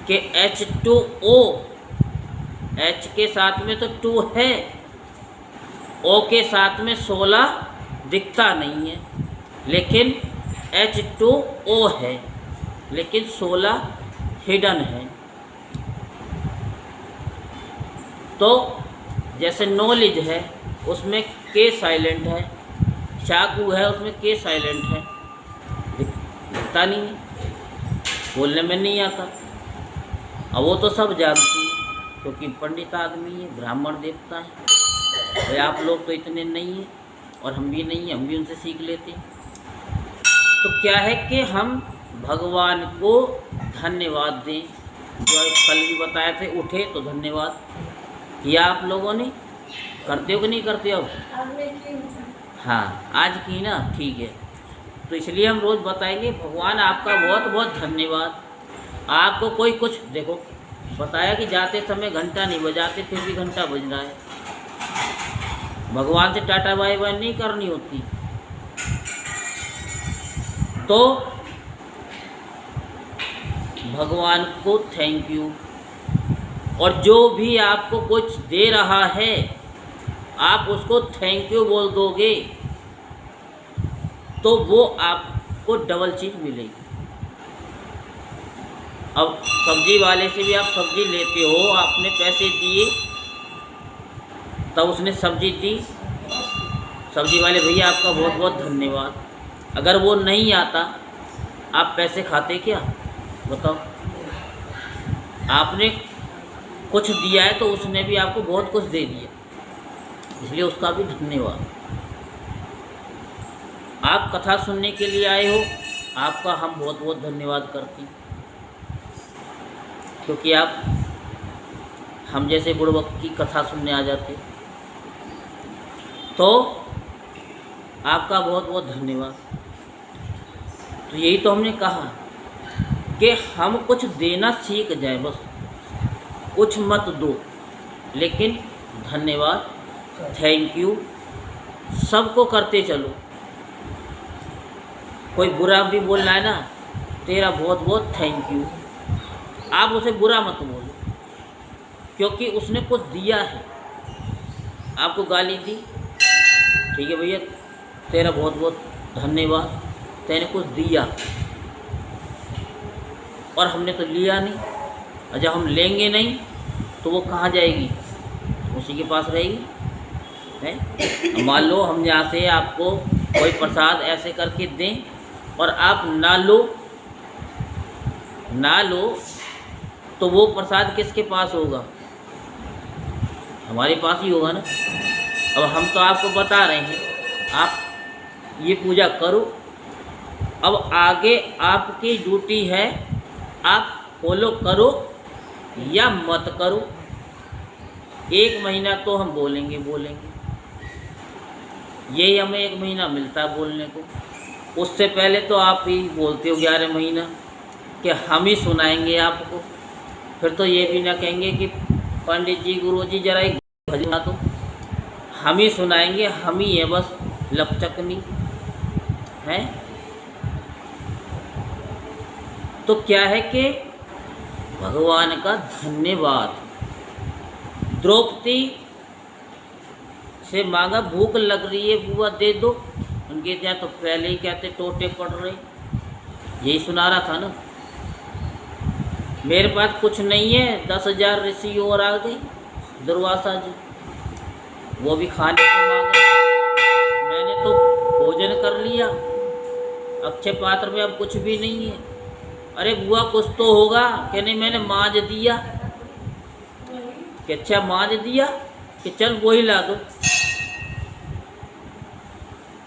कि H2O, H के साथ में तो 2 है, O के साथ में 16 दिखता नहीं है, लेकिन H2O है, लेकिन 16 हिडन है। तो जैसे नॉलेज है उसमें K साइलेंट है, चाकू है उसमें K साइलेंट है, दिखता नहीं है, बोलने में नहीं आता। अब वो तो सब जानती है क्योंकि पंडित आदमी है, ब्राह्मण देवता है। भाई आप लोग तो इतने नहीं हैं और हम भी नहीं हैं, हम भी उनसे सीख लेते हैं। तो क्या है कि हम भगवान को धन्यवाद दें। जो कल भी बताए थे, उठे तो धन्यवाद किया आप लोगों ने, करते हो कि नहीं करते हो? हाँ, आज की ना, ठीक है। तो इसलिए हम रोज़ बताएंगे भगवान आपका बहुत बहुत धन्यवाद। आपको कोई कुछ देखो बताया कि जाते समय घंटा नहीं बजाते, फिर भी घंटा बज रहा है। भगवान से टाटा बाय बाय नहीं करनी होती। तो भगवान को थैंक यू। और जो भी आपको कुछ दे रहा है आप उसको थैंक यू बोल दोगे तो वो आपको डबल चीज़ मिलेगी। अब सब्जी वाले से भी आप सब्जी लेते हो, आपने पैसे दिए तब उसने सब्जी दी, सब्जी वाले भैया आपका बहुत बहुत धन्यवाद। अगर वो नहीं आता आप पैसे खाते क्या? बताओ। आपने कुछ दिया है तो उसने भी आपको बहुत कुछ दे दिया, इसलिए उसका भी धन्यवाद। आप कथा सुनने के लिए आए हो, आपका हम बहुत बहुत धन्यवाद करते हैं, क्योंकि आप हम जैसे बुड़बक की कथा सुनने आ जाते, तो आपका बहुत बहुत धन्यवाद। तो यही तो हमने कहा कि हम कुछ देना सीख जाए, बस कुछ मत दो, लेकिन धन्यवाद, थैंक यू सबको करते चलो। कोई बुरा भी बोलना है ना, तेरा बहुत बहुत थैंक यू, आप उसे बुरा मत बोलो, क्योंकि उसने कुछ दिया है। आपको गाली दी, ठीक है भैया, तेरा बहुत बहुत धन्यवाद, तेने कुछ दिया और हमने तो लिया नहीं, और जब हम लेंगे नहीं तो वो कहाँ जाएगी? उसी के पास रहेगी है। मान लो हम यहाँ से आपको कोई प्रसाद ऐसे करके दें और आप ना लो तो वो प्रसाद किसके पास होगा? हमारे पास ही होगा ना। अब हम तो आपको बता रहे हैं आप ये पूजा करो। अब आगे आपकी ड्यूटी है, आप फॉलो करो या मत करो। 1 महीना तो हम बोलेंगे यही हमें 1 महीना मिलता है बोलने को। उससे पहले तो आप ही बोलते हो 11 महीना कि हम ही सुनाएंगे आपको। फिर तो ये भी ना कहेंगे कि पंडित जी गुरुजी जरा एक भजन तो हम ही सुनाएंगे, हम ही है बस लपचकनी है। तो क्या है कि भगवान का धन्यवाद। द्रौपदी से मांगा भूख लग रही है बुआ दे दो। उनके यहाँ तो पहले ही कहते टोटे पड़ रहे, यही सुना रहा था ना। मेरे पास कुछ नहीं है, 10,000 ऋषि और आ गए दुर्वासा जी, वो भी खाने को मांगा। मैंने तो भोजन कर लिया, अक्षय पात्र में अब कुछ भी नहीं है। अरे बुआ कुछ तो होगा कि नहीं, मैंने मांझ दिया कि अच्छा मांझ दिया कि चल वही ला दो।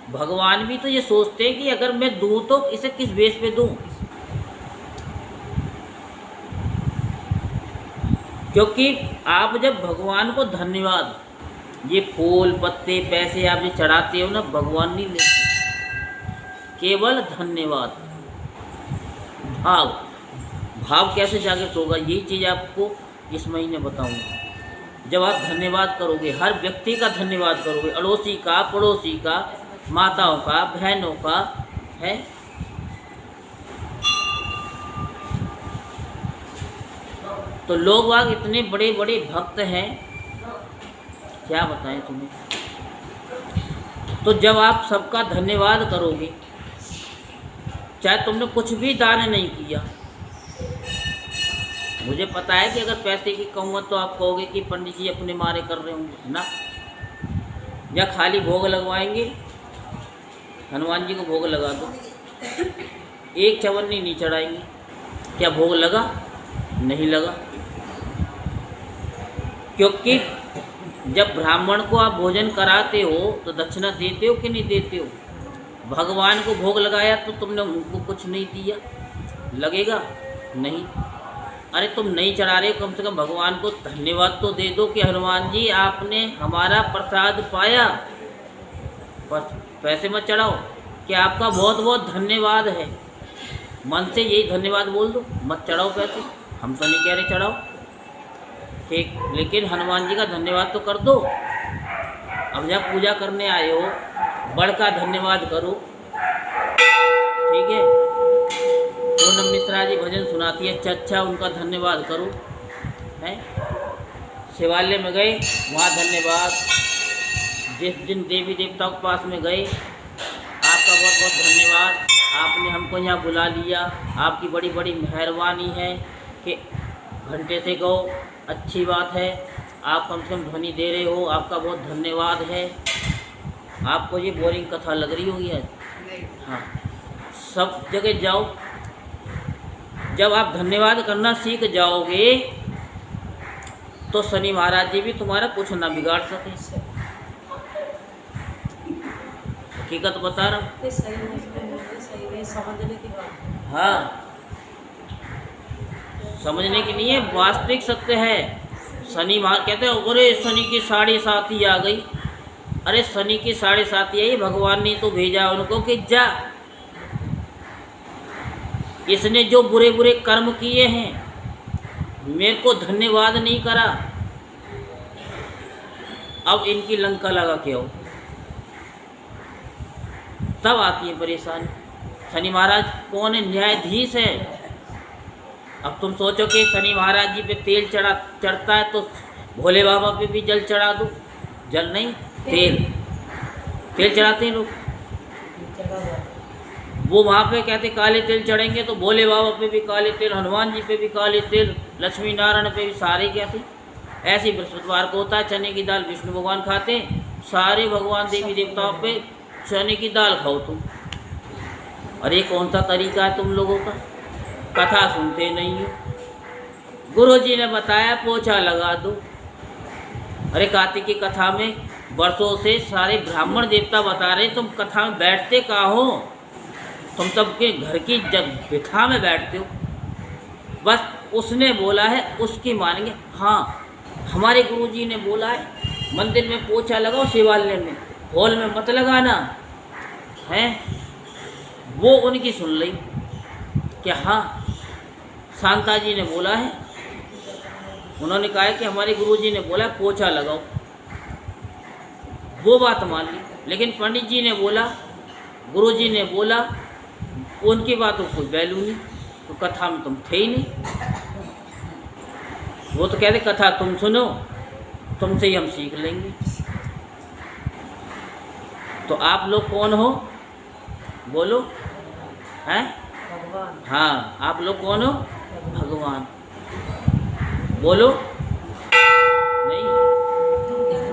भगवान भी तो ये सोचते हैं कि अगर मैं दूं तो इसे किस बेस पे दूं, क्योंकि आप जब भगवान को धन्यवाद, ये फूल पत्ते पैसे आप जो चढ़ाते हो ना, भगवान नहीं लेते, केवल धन्यवाद। भाव कैसे जागृत होगा, यही चीज़ आपको इस महीने बताऊंगा। जब आप धन्यवाद करोगे, हर व्यक्ति का धन्यवाद करोगे, अड़ोसी का, पड़ोसी का, माताओं का, बहनों का है। तो लोग वाग इतने बड़े बड़े भक्त हैं, क्या बताएं तुम्हें। तो जब आप सबका धन्यवाद करोगे, चाहे तुमने कुछ भी दान नहीं किया, मुझे पता है कि अगर पैसे की कहूँगा तो आप कहोगे कि पंडित जी अपने मारे कर रहे होंगे ना, या खाली भोग लगवाएंगे, हनुमान जी को भोग लगा दो, एक चवन्नी नहीं चढ़ाएंगे, क्या भोग लगा? नहीं लगा। क्योंकि जब ब्राह्मण को आप भोजन कराते हो तो दक्षिणा देते हो कि नहीं देते हो? भगवान को भोग लगाया तो तुमने उनको कुछ नहीं दिया, लगेगा? नहीं। अरे तुम नहीं चढ़ा रहे हो, कम से कम भगवान को धन्यवाद तो दे दो कि हनुमान जी आपने हमारा प्रसाद पाया। बस पैसे मत चढ़ाओ कि आपका बहुत बहुत धन्यवाद है, मन से यही धन्यवाद बोल दो, मत चढ़ाओ पैसे। हम तो नहीं कह रहे चढ़ाओ, ठीक, लेकिन हनुमान जी का धन्यवाद तो कर दो। अब जब पूजा करने आए हो, बड़ का धन्यवाद करो, ठीक है। पूनम मिश्रा जी भजन सुनाती है, अच्छा उनका धन्यवाद करो, है। शिवालय में गए, वहाँ धन्यवाद। जिस दिन देवी देवताओं के पास में गए, आपका बहुत बहुत धन्यवाद, आपने हमको यहाँ बुला लिया, आपकी बड़ी बड़ी मेहरबानी है कि घंटे से गो, अच्छी बात है, आप कम से कम ध्वनि दे रहे हो, आपका बहुत धन्यवाद है। आपको ये बोरिंग कथा लग रही होगी आज? हाँ, सब जगह जाओ, जब आप धन्यवाद करना सीख जाओगे तो शनि महाराज जी भी तुम्हारा कुछ ना बिगाड़ सके। हकीकत बता रहा हूँ। हाँ, समझने की नहीं है, वास्तविक सत्य है। शनि महाराज कहते हैं अरे शनि की 7.5 आ गई। अरे शनि की 7.5 आई, भगवान ने तो भेजा उनको कि जा, इसने जो बुरे बुरे कर्म किए हैं मेरे को धन्यवाद नहीं करा, अब इनकी लंका लगा के आओ। तब आती है परेशानी। शनि महाराज कौन है? न्यायाधीश है। अब तुम सोचो कि शनि महाराज जी पे तेल चढ़ता है तो भोले बाबा पे भी जल चढ़ा दो। जल नहीं, तेल चढ़ाते हैं लोग। वो वहाँ पे कहते काले तिल चढ़ेंगे, तो भोले बाबा पे भी काले तिल, हनुमान जी पे भी काले तिल, लक्ष्मी नारायण पे भी सारे कहते। ऐसे बृहस्पतिवार को होता है चने की दाल विष्णु भगवान खाते हैं, सारे भगवान देवी देवताओं पे चने की दाल खाओ तुम। और ये कौन सा तरीका है तुम लोगों का? कथा सुनते नहीं हो। गुरु जी ने बताया पोछा लगा दो। अरे कार्तिक की कथा में वर्षों से सारे ब्राह्मण देवता बता रहे, तुम कथा में बैठते कहाँ हो? तुम सबके घर की व्यथा में बैठते हो। बस उसने बोला है उसकी मानेंगे। हाँ, हमारे गुरुजी ने बोला है मंदिर में पोछा लगाओ, शिवालय में, हॉल में मत लगाना है। वो उनकी सुन ली कि हाँ शांता जी ने बोला है, उन्होंने कहा है कि हमारे गुरुजी ने बोला पोछा लगाओ, वो बात मान ली। लेकिन पंडित जी ने बोला, गुरुजी ने बोला, उनकी बातों को कोई वैल्यू नहीं, तो कथा में तुम थे ही नहीं। वो तो कहते कथा तुम सुनो, तुमसे ही हम सीख लेंगे। तो आप लोग कौन हो बोलो? हैं? भगवान। हाँ, आप लोग कौन हो? भगवान। बोलो नहीं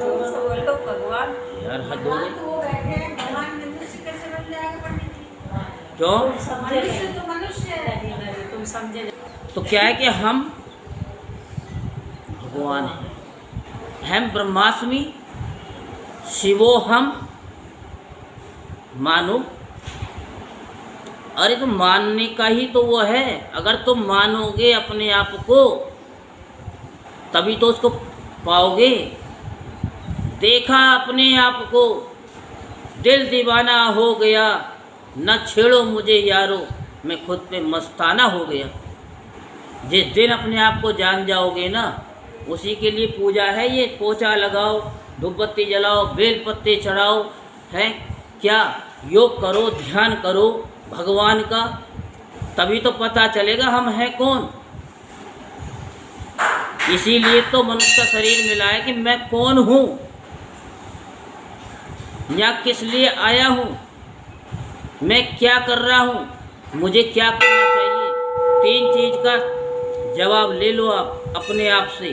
बोलो भगवान। यार, हद हो गई। वो बैठे हैं, भगवान मनुष्य कैसे बन जाएगा पंडित जी? क्यों? मनुष्य तो मनुष्य है। तुम समझे? तो क्या है कि हम भगवान हैं, हम ब्रह्मास्मि शिवोहम मानो। अरे तो मानने का ही तो वो है। अगर तुम मानोगे अपने आप को तभी तो उसको पाओगे। देखा अपने आप को, दिल दीवाना हो गया, न छेड़ो मुझे यारो, मैं खुद पे मस्ताना हो गया। जिस दिन अपने आप को जान जाओगे ना, उसी के लिए पूजा है ये। पोछा लगाओ, धूपबत्ती जलाओ, बेल पत्ते चढ़ाओ, है क्या? योग करो, ध्यान करो भगवान का, तभी तो पता चलेगा हम हैं कौन। इसीलिए तो मनुष्य का शरीर मिला है कि मैं कौन हूँ, या किस लिए आया हूँ, मैं क्या कर रहा हूँ, मुझे क्या करना चाहिए। 3 चीज़ का जवाब ले लो आप अपने आप से,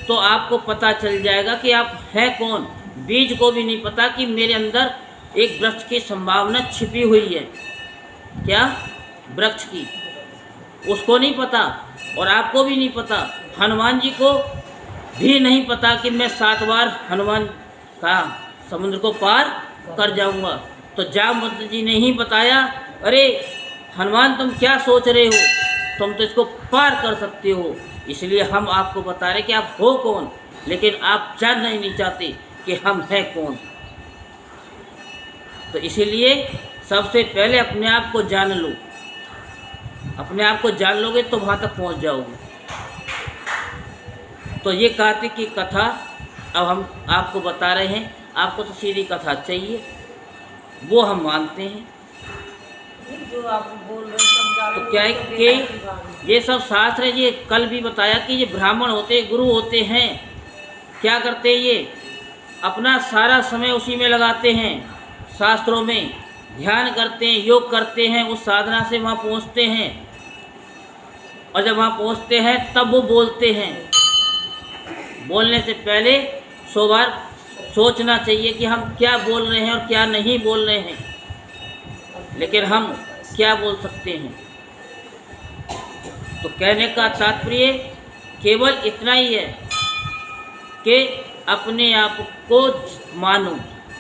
तो आपको पता चल जाएगा कि आप हैं कौन। बीज को भी नहीं पता कि मेरे अंदर एक वृक्ष की संभावना छिपी हुई है। क्या? वृक्ष की, उसको नहीं पता, और आपको भी नहीं पता। हनुमान जी को भी नहीं पता कि मैं 7 बार हनुमान का समुद्र को पार कर जाऊंगा। तो जामवंत जी ने ही बताया, अरे हनुमान तुम क्या सोच रहे हो, तुम तो इसको पार कर सकते हो। इसलिए हम आपको बता रहे कि आप हो कौन, लेकिन आप जानना ही नहीं चाहते कि हम हैं कौन। तो इसीलिए सबसे पहले अपने आप को जान लो। अपने आप को जान लोगे तो वहाँ तक पहुँच जाओगे। तो ये कार्तिक की कथा अब हम आपको बता रहे हैं। आपको तो सीधी कथा चाहिए, वो हम मानते हैं। जो आप बोल रहे समझा तो क्या है कि ये सब शास्त्र है। ये कल भी बताया कि ये ब्राह्मण होते, गुरु होते हैं, क्या करते हैं ये? अपना सारा समय उसी में लगाते हैं, शास्त्रों में ध्यान करते हैं, योग करते हैं, उस साधना से वहाँ पहुँचते हैं। और जब वहाँ पहुँचते हैं तब वो बोलते हैं। बोलने से पहले 100 बार सोचना चाहिए कि हम क्या बोल रहे हैं और क्या नहीं बोल रहे हैं, लेकिन हम क्या बोल सकते हैं। तो कहने का तात्पर्य केवल इतना ही है कि अपने आप को मानो।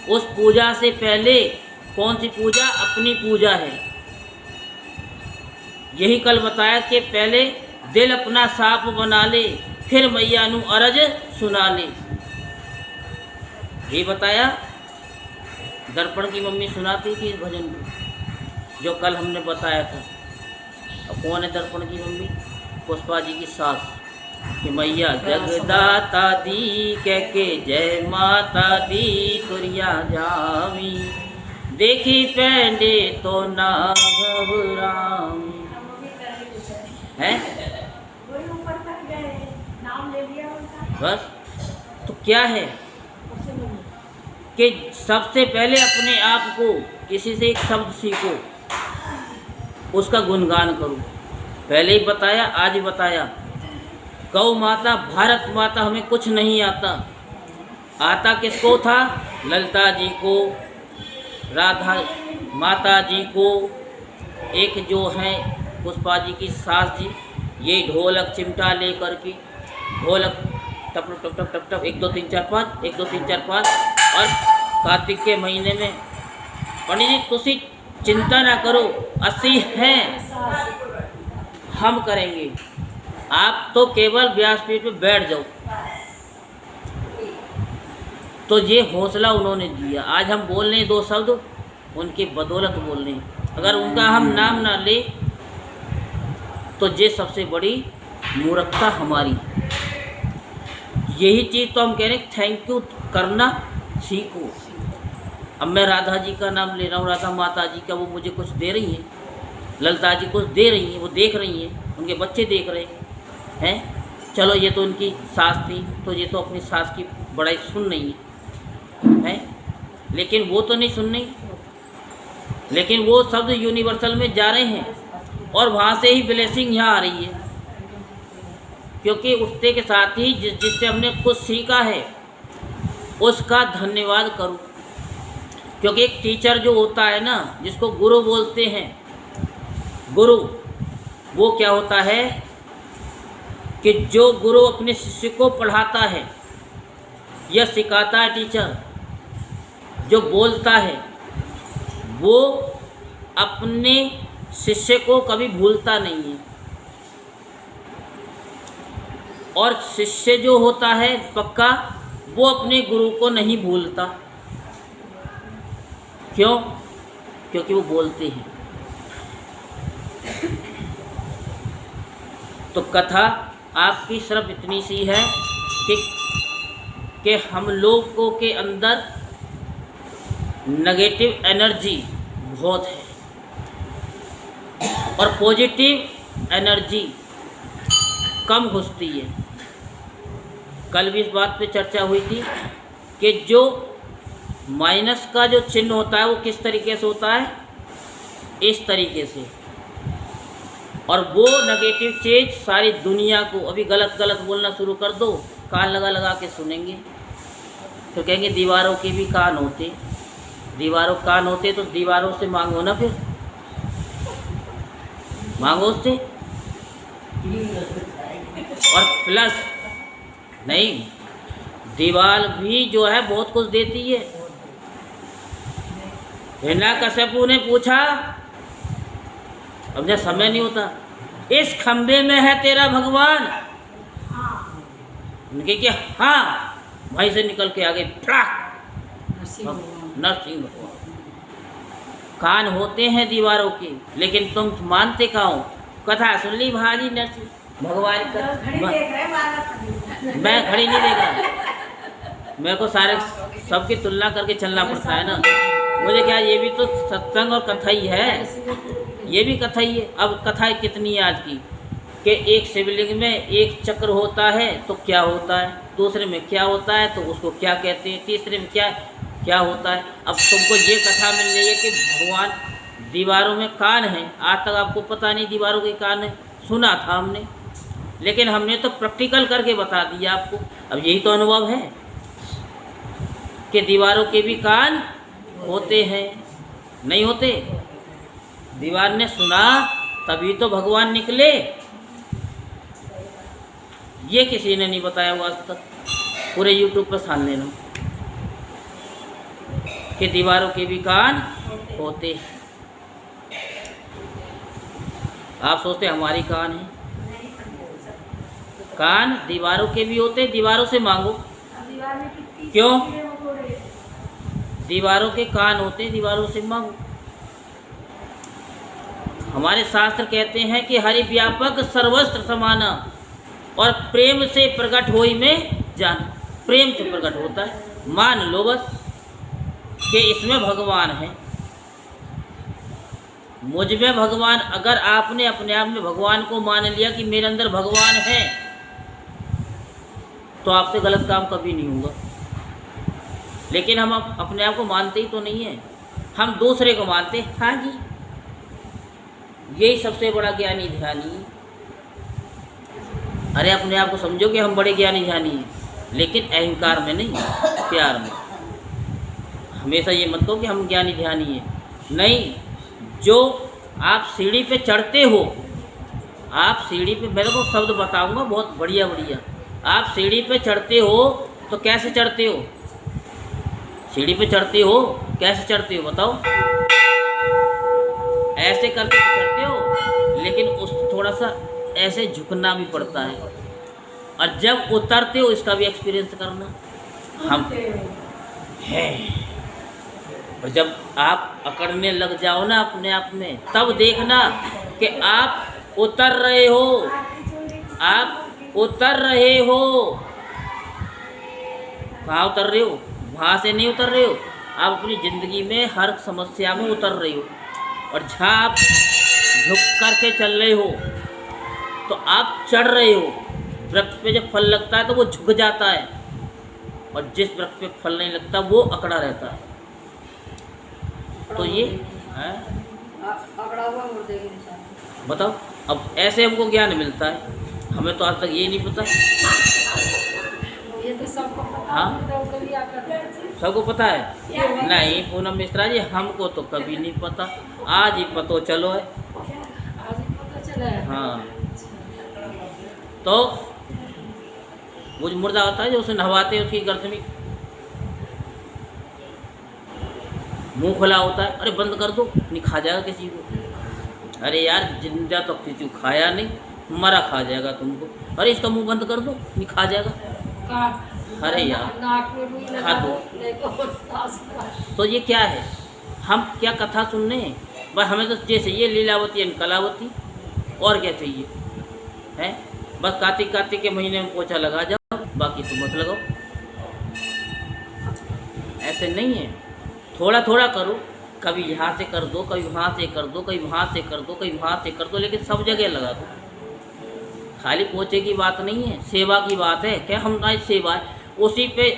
उस पूजा से पहले कौन सी पूजा? अपनी पूजा है। यही कल बताया कि पहले दिल अपना साफ बना ले, फिर मैया नू अरज सुना ले। ये बताया। दर्पण की मम्मी सुनाती थी इस भजन को, जो कल हमने बताया था। अब कौन है दर्पण की मम्मी? पुष्पा जी की सास। कि मैया जगदाता दी कह के जय माता दी तुरिया जावी, देखी पैंडे तो ना घबरावी। हैं? बस। तो क्या है कि सबसे पहले अपने आप को किसी से एक शब्द सीखो, उसका गुणगान करो। पहले ही बताया, आज ही बताया, गौ माता, भारत माता हमें कुछ नहीं आता। आता किसको था? ललिता जी को, राधा माता जी को, एक जो है पुष्पा जी की सास जी, ये ढोलक चिमटा ले करके, ढोलक टप टप टप टप टप 1 2 3 4 5, 1 2 3 4 5। और कार्तिक के महीने में पंडित जी तुसी चिंता ना करो, 80 हैं, हम करेंगे, आप तो केवल व्यासपीठ पे बैठ जाओ। तो ये हौसला उन्होंने दिया। आज हम बोल रहे हैं 2 शब्द, उनकी बदौलत बोल रहे हैं। अगर उनका हम नाम ना ले तो ये सबसे बड़ी मूर्खता हमारी। यही चीज़ तो हम कह रहे हैं, थैंक यू करना सीखो। अब मैं राधा जी का नाम ले रहा हूँ, राधा माता जी का, वो मुझे कुछ दे रही हैं, ललिता जी कुछ दे रही हैं, वो देख रही हैं, उनके बच्चे देख रहे हैं। चलो ये तो उनकी सास थी, तो ये तो अपनी सास की बड़ाई सुन रही है, लेकिन वो तो नहीं सुन रही। लेकिन वो शब्द यूनिवर्सल में जा रहे हैं और वहाँ से ही ब्लेसिंग यहाँ आ रही है, क्योंकि उठते के साथ ही जिससे हमने कुछ सीखा है उसका धन्यवाद करूँ। क्योंकि एक टीचर जो होता है ना, जिसको गुरु बोलते हैं, गुरु वो क्या होता है कि जो गुरु अपने शिष्य को पढ़ाता है या सिखाता है, टीचर जो बोलता है, वो अपने शिष्य को कभी भूलता नहीं है। और शिष्य जो होता है पक्का, वो अपने गुरु को नहीं भूलता। क्यों? क्योंकि वो बोलते हैं। तो कथा आपकी सिर्फ इतनी सी है कि हम लोगों के अंदर नेगेटिव एनर्जी बहुत है और पॉजिटिव एनर्जी कम घुसती है। कल भी इस बात पे चर्चा हुई थी कि जो माइनस का जो चिन्ह होता है वो किस तरीके से होता है, इस तरीके से। और वो नेगेटिव चीज़ सारी दुनिया को, अभी गलत गलत बोलना शुरू कर दो, कान लगा लगा के सुनेंगे, तो कहेंगे दीवारों के भी कान होते, दीवारों कान होते तो दीवारों से मांगो ना, फिर मांगो उससे। और प्लस नहीं, दीवार भी जो है बहुत कुछ देती है। हिरण्यकश्यपु ने पूछा, अब जब समय नहीं होता, इस खंबे में है तेरा भगवान? उनके क्या, हाँ, भाई से निकल के आगे नरसिंह भगवान। कान होते हैं दीवारों के, लेकिन तुम मानते कहाँ हो? कथा सुन ली भारी नरसिंह भगवान का, मैं खड़ी नहीं देख रहा, मेरे को सारे सबकी तुलना करके चलना पड़ता है ना। मुझे क्या, ये भी तो सत्संग और कथा ही है, ये भी कथा ही है। अब कथा कितनी है आज की, कि एक शिवलिंग में एक चक्र होता है तो क्या होता है, दूसरे में क्या होता है तो उसको क्या कहते हैं, तीसरे में क्या क्या होता है। अब तुमको ये कथा मिल रही है कि भगवान दीवारों में कान है, आज तक आपको पता नहीं दीवारों के कान है, सुना था हमने, लेकिन हमने तो प्रैक्टिकल करके बता दिया आपको। अब यही तो अनुभव है कि दीवारों के भी कान होते हैं, नहीं होते? दीवार ने सुना तभी तो भगवान निकले, ये किसी ने नहीं बताया हुआ आज तक। पूरे यूट्यूब पर छान लेना कि दीवारों के भी कान होते हैं। आप सोचते हमारी कान है, कान दीवारों के भी होते, दीवारों से मांगो। क्यों? दीवारों के कान होते, दीवारों से मांगो। हमारे शास्त्र कहते हैं कि हरि व्यापक सर्वस्त्र समाना, और प्रेम से प्रकट होई में जाना। प्रेम से प्रकट होता है, मान लो बस कि इसमें भगवान है, मुझ में भगवान। अगर आपने अपने आप में भगवान को मान लिया कि मेरे अंदर भगवान है, तो आपसे गलत काम कभी नहीं होगा। लेकिन हम अपने आप को मानते ही तो नहीं है। हम दूसरे को मानते, हाँ जी, यही सबसे बड़ा ज्ञानी ध्यानी है। अरे अपने आप को समझो कि हम बड़े ज्ञानी ध्यानी हैं, लेकिन अहंकार में नहीं, प्यार में। हमेशा ये मत कहो कि हम ज्ञानी ध्यानी हैं, नहीं। जो आप सीढ़ी पे चढ़ते हो, आप सीढ़ी पे, मैं तो शब्द बताऊंगा बहुत बढ़िया बढ़िया। आप सीढ़ी पे चढ़ते हो तो कैसे चढ़ते हो? सीढ़ी पे चढ़ते हो कैसे चढ़ते हो बताओ? ऐसे करके तो चढ़ते हो, लेकिन उस थोड़ा सा ऐसे झुकना भी पड़ता है। और जब उतरते हो, इसका भी एक्सपीरियंस करना हम है। और जब आप अकड़ने लग जाओ ना अपने आप में, तब देखना कि आप उतर रहे हो, आप उतर रहे हो। कहाँ उतर रहे हो? वहाँ से नहीं उतर रहे हो, आप अपनी ज़िंदगी में हर समस्या में उतर रहे हो। और जहाँ आप झुक कर के चल रहे हो तो आप चढ़ रहे हो। वृक्ष पे जब फल लगता है तो वो झुक जाता है, और जिस वृक्ष पे फल नहीं लगता वो अकड़ा रहता है। तो ये है, अकड़ा हुआ मुर्दे के निशान। बताओ। अब ऐसे हमको ज्ञान मिलता है, हमें तो आज तक ये नहीं पता। ये तो सबको पता। हाँ, तो कभी आकर सबको पता है? नहीं पूनम मिश्रा जी, हमको तो कभी नहीं पता, आज ही पता चलो है। आज ही पता चला है। हाँ, तो वो जो मुर्दा होता है जो उसे नहवाते हैं, उसकी गर्दन में मुंह खुला होता है, अरे बंद कर दो, नहीं खा जाएगा किसी को। अरे यार, जिंदा तो किसी को खाया नहीं, मरा खा जाएगा तुमको। अरे इसका मुंह बंद कर दो, नहीं खा जाएगा। अरे यार, नाक में रुई खा लगा दो। देखो। तो ये क्या है? हम क्या कथा सुनने हैं? बस हमें तो जैसे ये लीलावती एंड कलावती, और क्या चाहिए है? बस कार्तिक कार्तिक के महीने में पोछा लगा जाओ, बाकी तो मत लगाओ। ऐसे नहीं है, थोड़ा थोड़ा करो। कभी यहाँ से कर दो, कभी वहाँ से कर दो, कभी वहाँ से कर दो, कभी वहाँ से कर दो, लेकिन सब जगह लगा दो। खाली पोछे की बात नहीं है, सेवा की बात है। क्या हमारी सेवा है? उसी पे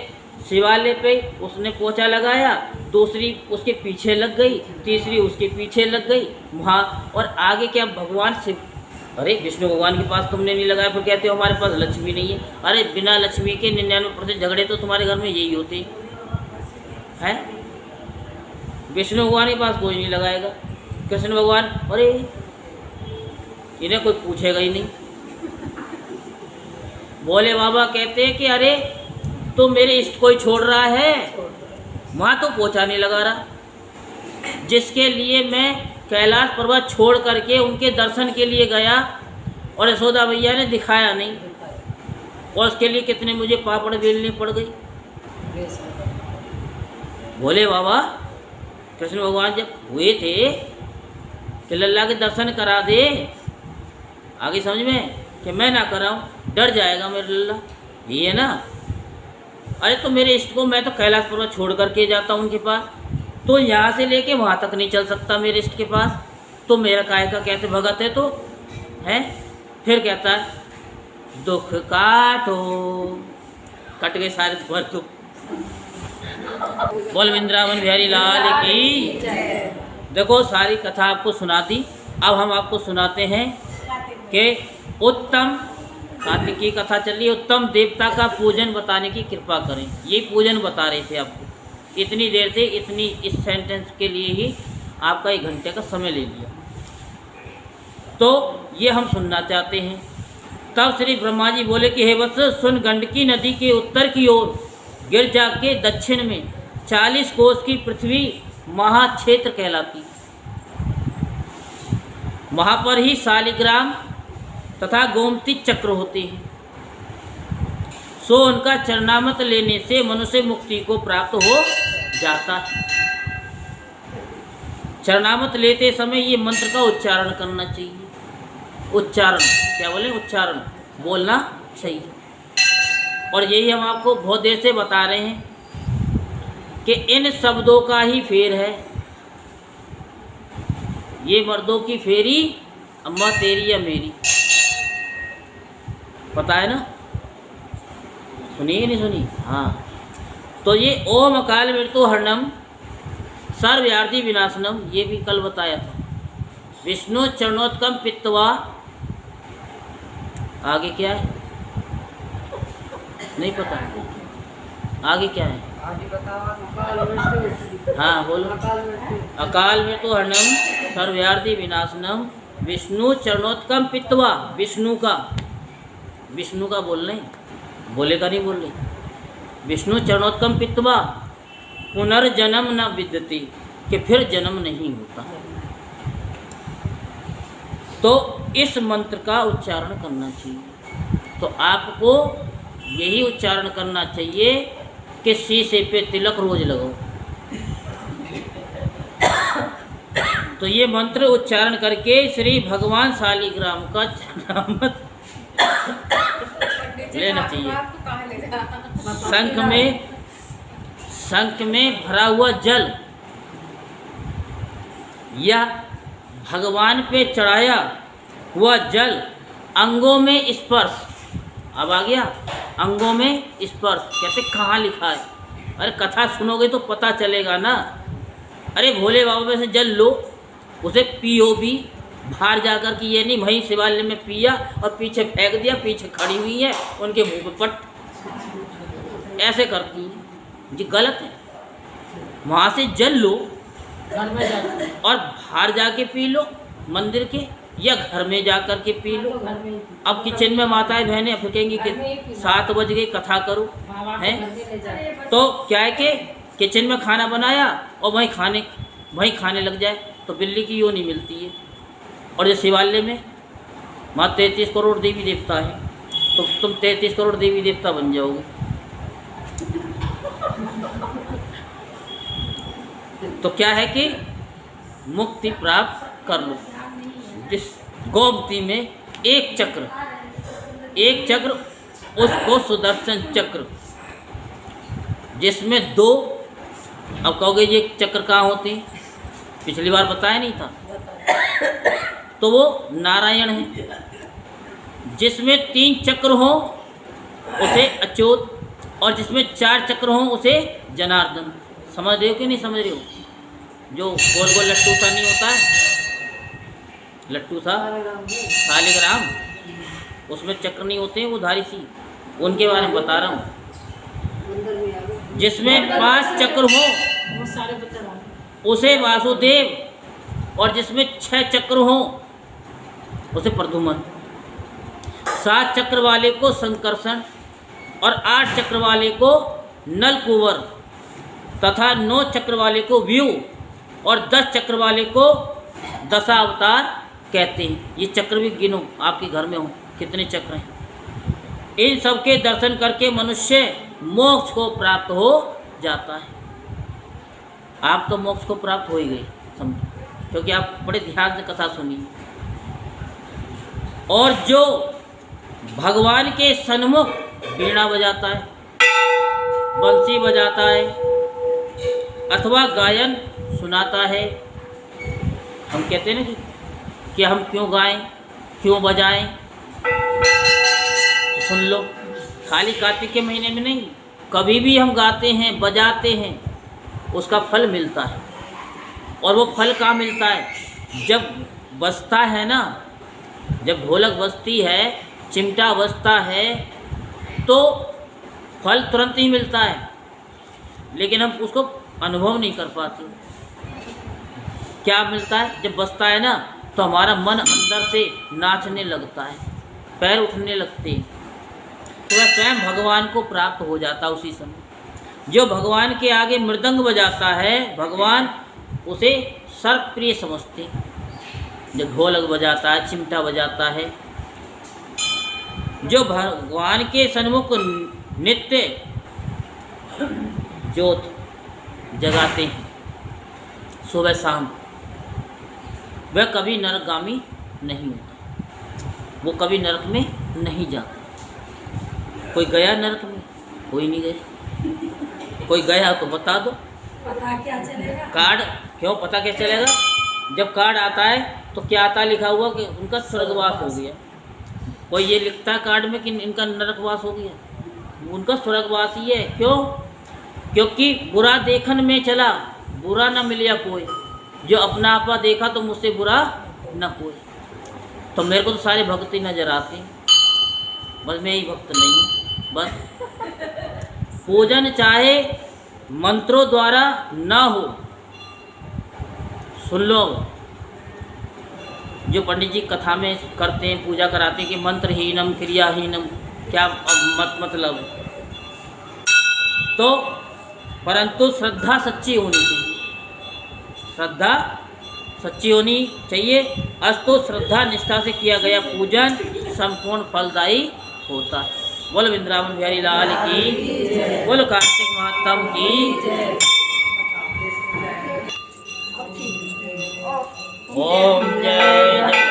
शिवालय पे उसने पोछा लगाया, दूसरी उसके पीछे लग गई, तीसरी उसके पीछे लग गई वहाँ, और आगे क्या भगवान शिव। अरे विष्णु भगवान के पास तुमने नहीं लगाया, फिर कहते हो हमारे पास लक्ष्मी नहीं है। अरे बिना लक्ष्मी के 99% झगड़े तो तुम्हारे घर में यही होते हैं। विष्णु भगवान के पास कोई नहीं लगाएगा, कृष्ण भगवान, अरे इन्हें कोई पूछेगा ही नहीं। भोले बाबा कहते हैं कि अरे तो मेरे इष्ट कोई छोड़ रहा है, वहाँ तो पोछा नहीं लगा रहा। जिसके लिए मैं कैलाश पर्वत छोड़ करके उनके दर्शन के लिए गया, और यशोदा भैया ने दिखाया नहीं, और उसके लिए कितने मुझे पापड़ बेलने पड़ गई। भोले बाबा कृष्ण भगवान जब हुए थे कि लल्ला के दर्शन करा दे, आगे समझ में कि मैं ना कराऊं, डर जाएगा मेरा लल्ला, ये है ना। अरे तो मेरे इष्ट को मैं तो कैलाश पर्वत छोड़ करके जाता हूँ उनके पास, तो यहाँ से लेके वहाँ तक नहीं चल सकता मेरे इष्ट के पास, तो मेरा काय का कैसे भगत है? तो है फिर कहता है दुख काटो, कट गए सारे भर दुख। बोल वृंदावन बिहारी लाल की। देखो सारी कथा आपको सुना दी, अब हम आपको सुनाते हैं कि उत्तम कार्तिक की कथा चल रही है, उत्तम देवता का पूजन बताने की कृपा करें। ये पूजन बता रहे थे आपको, इतनी देर से, इतनी इस सेंटेंस के लिए ही आपका 1 घंटे का समय ले लिया। तो ये हम सुनना चाहते हैं। तब श्री ब्रह्मा जी बोले कि हे वत्स सुन, गंडकी नदी के उत्तर की ओर गिरजा के दक्षिण में 40 कोस की पृथ्वी महाक्षेत्र कहलाती। वहाँ पर ही शालिग्राम तथा गोमती चक्र होते हैं। सो उनका चरणामृत लेने से मनुष्य मुक्ति को प्राप्त हो जाता है। चरणामृत लेते समय ये मंत्र का उच्चारण करना चाहिए। उच्चारण क्या बोले? उच्चारण बोलना चाहिए। और यही हम आपको बहुत देर से बता रहे हैं कि इन शब्दों का ही फेर है। ये मर्दों की फेरी, अम्मा तेरी या मेरी, पता है ना? सुनी नहीं सुनी? हाँ। तो ये ओम अकाल मृत्यु हरणम सर्वव्याधि विनाशनम, ये भी कल बताया था। विष्णु चरणोत्कम पित्तवा, आगे क्या है नहीं पता, आगे क्या है? हाँ बोलो। अकाल मृत्यु हरणम सर्वव्याधि विनाशनम विष्णु चरणोत्कम पित्तवा, विष्णु का बोल रहे, बोलेगा नहीं बोल रहे। विष्णु चरणोत्कम पित्तवा पुनर्जन्म न विद्यति, कि फिर जन्म नहीं होता। तो इस मंत्र का उच्चारण करना चाहिए। तो आपको यही उच्चारण करना चाहिए कि शीशे पे तिलक रोज लगाओ। तो ये मंत्र उच्चारण करके श्री भगवान शालिग्राम का चरणामृत लेना चाहिए। शंख में भरा हुआ जल या भगवान पे चढ़ाया हुआ जल, अंगों में स्पर्श। अब आ गया अंगों में स्पर्श, कहते कहाँ लिखा है? अरे कथा सुनोगे तो पता चलेगा ना। अरे भोले बाबा में से जल लो, उसे पियो भी, बाहर जाकर कि ये नहीं वहीं शिवालय में पिया और पीछे फेंक दिया, पीछे खड़ी हुई है उनके मुंह पे पट, ऐसे करती है जी, गलत है। वहाँ से जल लो और बाहर जाके पी लो मंदिर के, या घर में जाकर के पी लो। अब किचन में माताएं बहनें अब कहेंगी कि 7 बज गई कथा करो, हैं? तो क्या है कि किचन में खाना बनाया और वहीं खाने लग जाए तो बिल्ली की योनी मिलती है। और ये शिवालय में वहाँ 33 करोड़ देवी देवता है, तो तुम 33 करोड़ देवी देवता बन जाओगे। तो क्या है कि मुक्ति प्राप्त कर लो। जिस गोमती में एक चक्र उसको सुदर्शन चक्र, जिसमें 2, अब कहोगे ये चक्र कहाँ होते हैं? पिछली बार बताया नहीं था। तो वो नारायण है। जिसमें 3 चक्र हो उसे अच्युत, और जिसमें 4 चक्र हो उसे जनार्दन। समझ रहे हो कि नहीं समझ रहे हो? जो गोल गोल लट्टू सा नहीं होता है, लट्टू सा शालिग्राम, उसमें चक्र नहीं होते हैं, वो धारी सी, उनके बारे में बता रहा हूँ। जिसमें 5 चक्र हो उसे वासुदेव, और जिसमें 6 चक्र हो उसे प्रद्युम्न। 7 चक्र वाले को संकर्षण, और 8 चक्र वाले को नलकुवर, तथा 9 चक्र वाले को व्यू, और 10 चक्र वाले को दशावतार कहते हैं। ये चक्र भी गिनो आपके घर में हो कितने चक्र हैं। इन सब के दर्शन करके मनुष्य मोक्ष को प्राप्त हो जाता है। आप तो मोक्ष को प्राप्त हो ही गए समझो, क्योंकि आप बड़े ध्यान से कथा सुनी। और जो भगवान के सन्मुख वीणा बजाता है, बंसी बजाता है, अथवा गायन सुनाता है, हम कहते हैं ना कि हम क्यों गाएं, क्यों बजाएं, तो सुन लो। खाली कार्तिक के महीने में नहीं, कभी भी हम गाते हैं बजाते हैं उसका फल मिलता है। और वो फल कहाँ मिलता है? जब बजता है ना, जब ढोलक बजती है, चिमटा बजता है, तो फल तुरंत ही मिलता है, लेकिन हम उसको अनुभव नहीं कर पाते। क्या मिलता है? जब बजता है ना तो हमारा मन अंदर से नाचने लगता है, पैर उठने लगते हैं, तो वह स्वयं भगवान को प्राप्त हो जाता उसी समय। जो भगवान के आगे मृदंग बजाता है, भगवान उसे सर्वप्रिय समझते। जो ढोलक बजाता है, चिमटा बजाता है, जो भगवान के सन्मुख नित्य ज्योत जगाते हैं सुबह शाम, वह कभी नरकगामी नहीं होता, वो कभी नरक में नहीं जाता। कोई गया नरक में? कोई नहीं गया। कोई गया तो बता दो, पता क्या चलेगा? कार्ड क्यों पता क्या चलेगा? जब कार्ड आता है तो क्या आता लिखा हुआ कि उनका स्वर्गवास हो गया। कोई ये लिखता है कार्ड में कि इनका नरकवास हो गया, उनका स्वर्गवास ही है। क्यों? क्योंकि बुरा देखन में चला, बुरा न मिले कोई, जो अपना आपा देखा तो मुझसे बुरा न कोई। तो मेरे को तो सारे भक्त ही नजर आते हैं, बस मैं ही भक्त नहीं हूँ। बस पूजन चाहे मंत्रों द्वारा न हो, सुन लो, जो पंडित जी कथा में करते हैं, पूजा कराते हैं कि मंत्रहीनम क्रियाहीनम, क्या मतलब, तो परंतु श्रद्धा सच्ची होनी चाहिए, श्रद्धा सच्ची होनी चाहिए। अस्तु श्रद्धा निष्ठा से किया गया पूजन संपूर्ण फलदायी होता है। बोलो वृंदावन बिहारी लाल की, बोलो कार्तिक महात्म की। ओम जय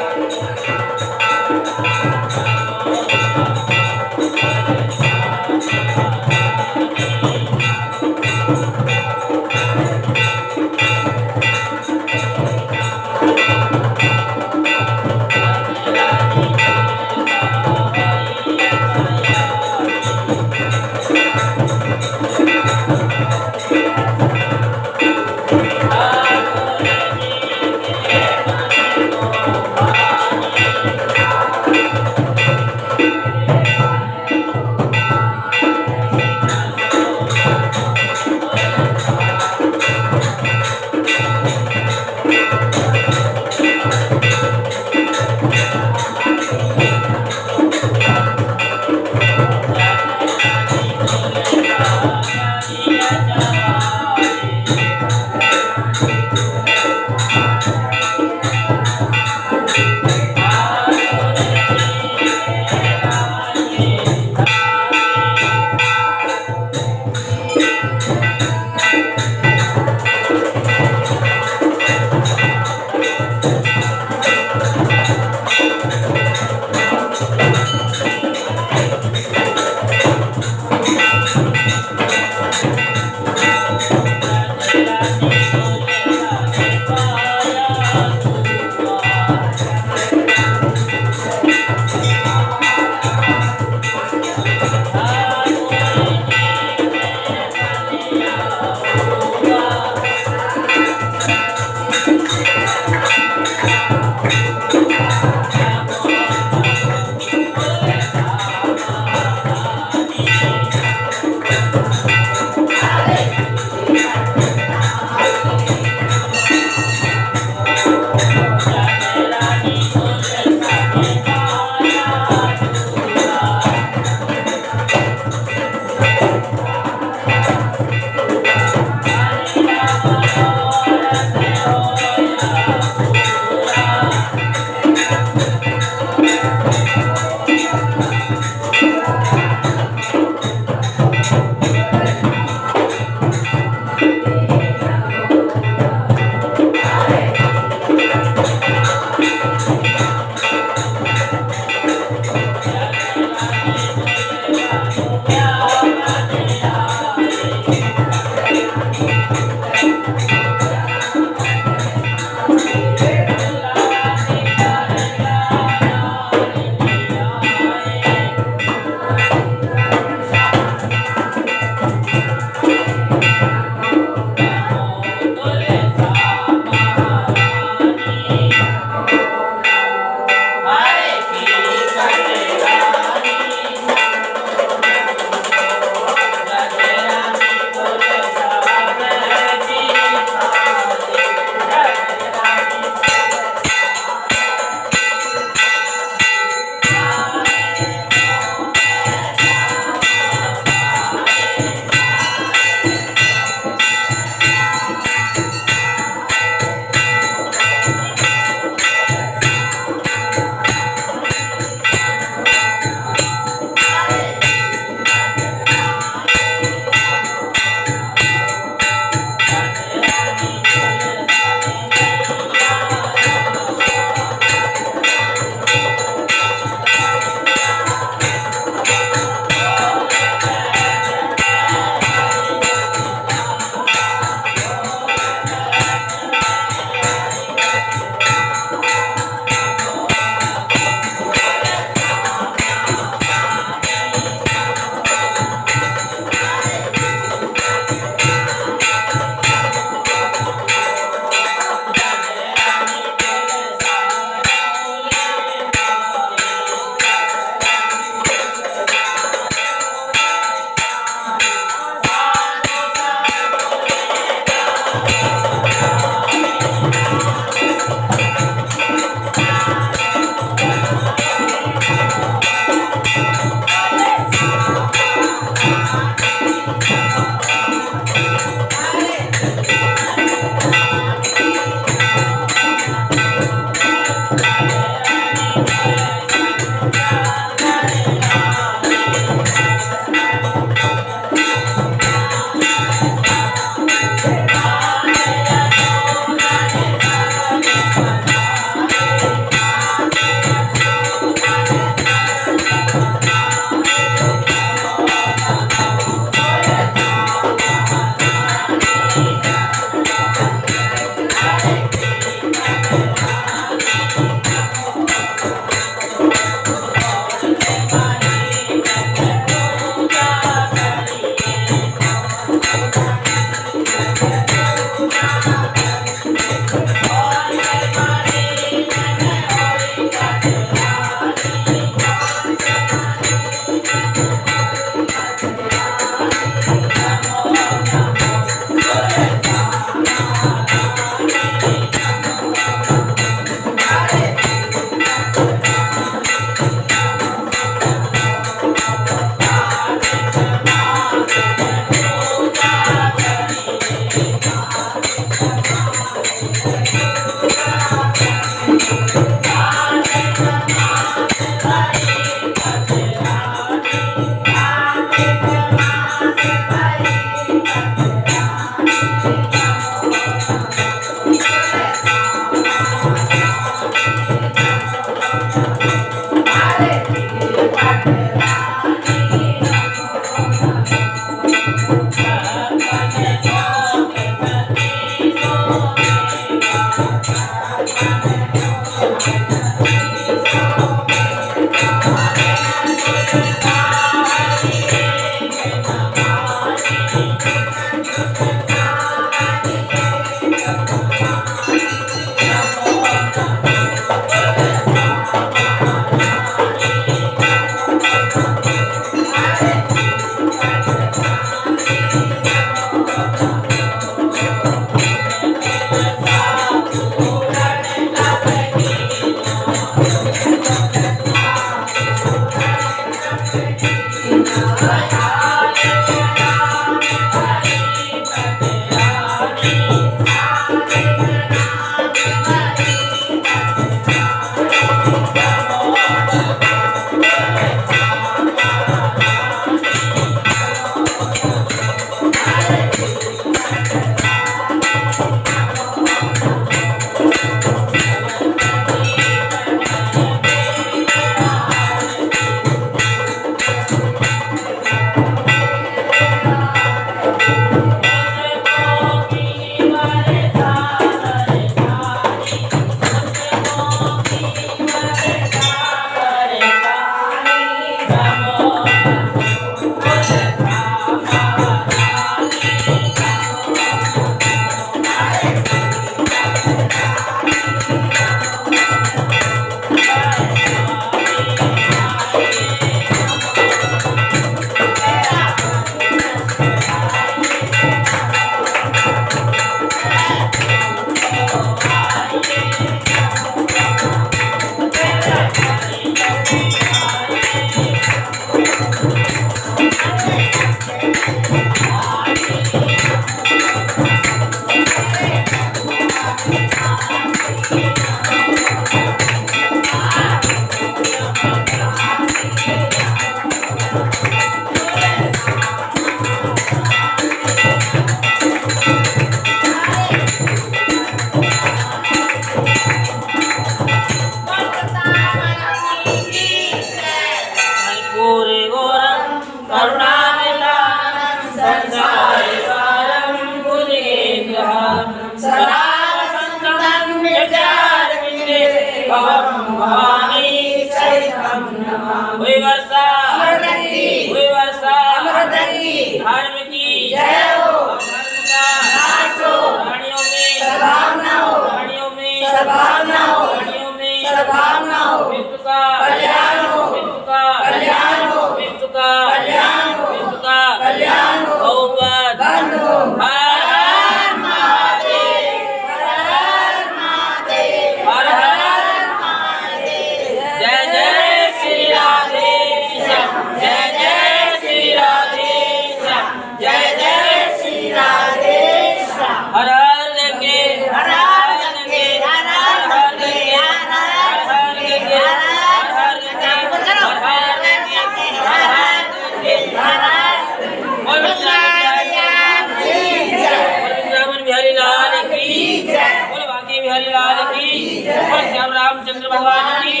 रामचंद्र भगवान की,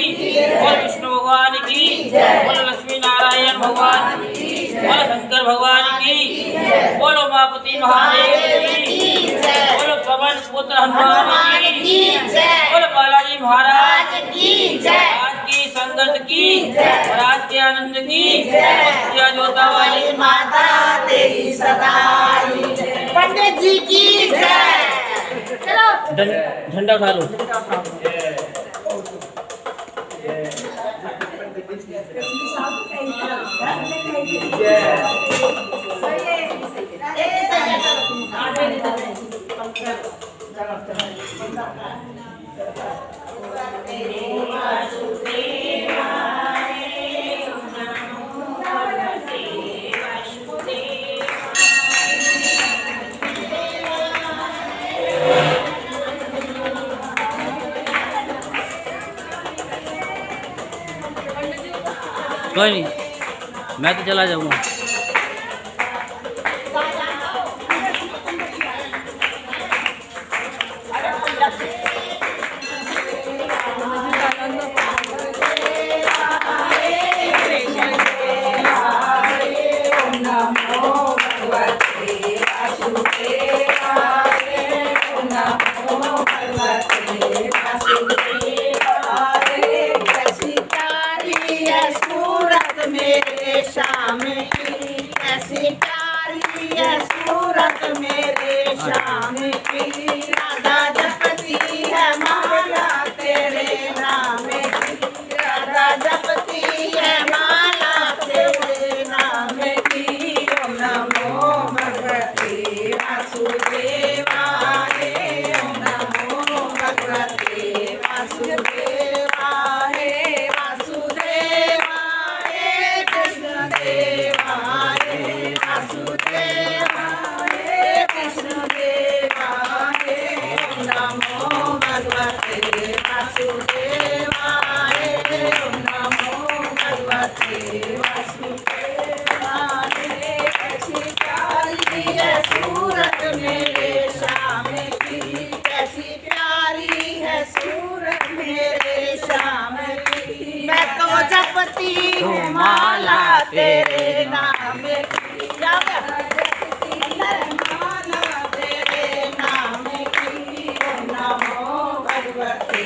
बोल विष्णु भगवान की, बोल लक्ष्मी नारायण भगवान की, बोल शंकर भगवान की, बोलो उमापति महादेव की, बोलो पवन पुत्र हनुमान की, बोलो बालाजी महाराज की, आज की संगत की, राज के आनंद की, जोता वाली माता तेरी सदा पंडित जी की जय। चलो झंडा उठा लो। कोई नहीं, मैं तो चला जाऊंगा। श्याम की राधा जपती है माला तेरे नाम की राधा जपती है माला तेरे नाम की ओम नमो भगवते वासुदेवाय ओम नमो भगवते वासुदेवाय वासुदेवाय कृष्णदेवाय वासुदेवाय कृष्णदेवाय ओम नमो भगवते वासुदेवाय ओम नमो भगवते वासुदेवाय कैसी प्यारी है सूरत मेरे श्याम की कैसी प्यारी है सूरत मेरे श्याम की मैं तो जपती हूँ माला तेरे नाम की माला तेरे नाम की ओम नमो भगवते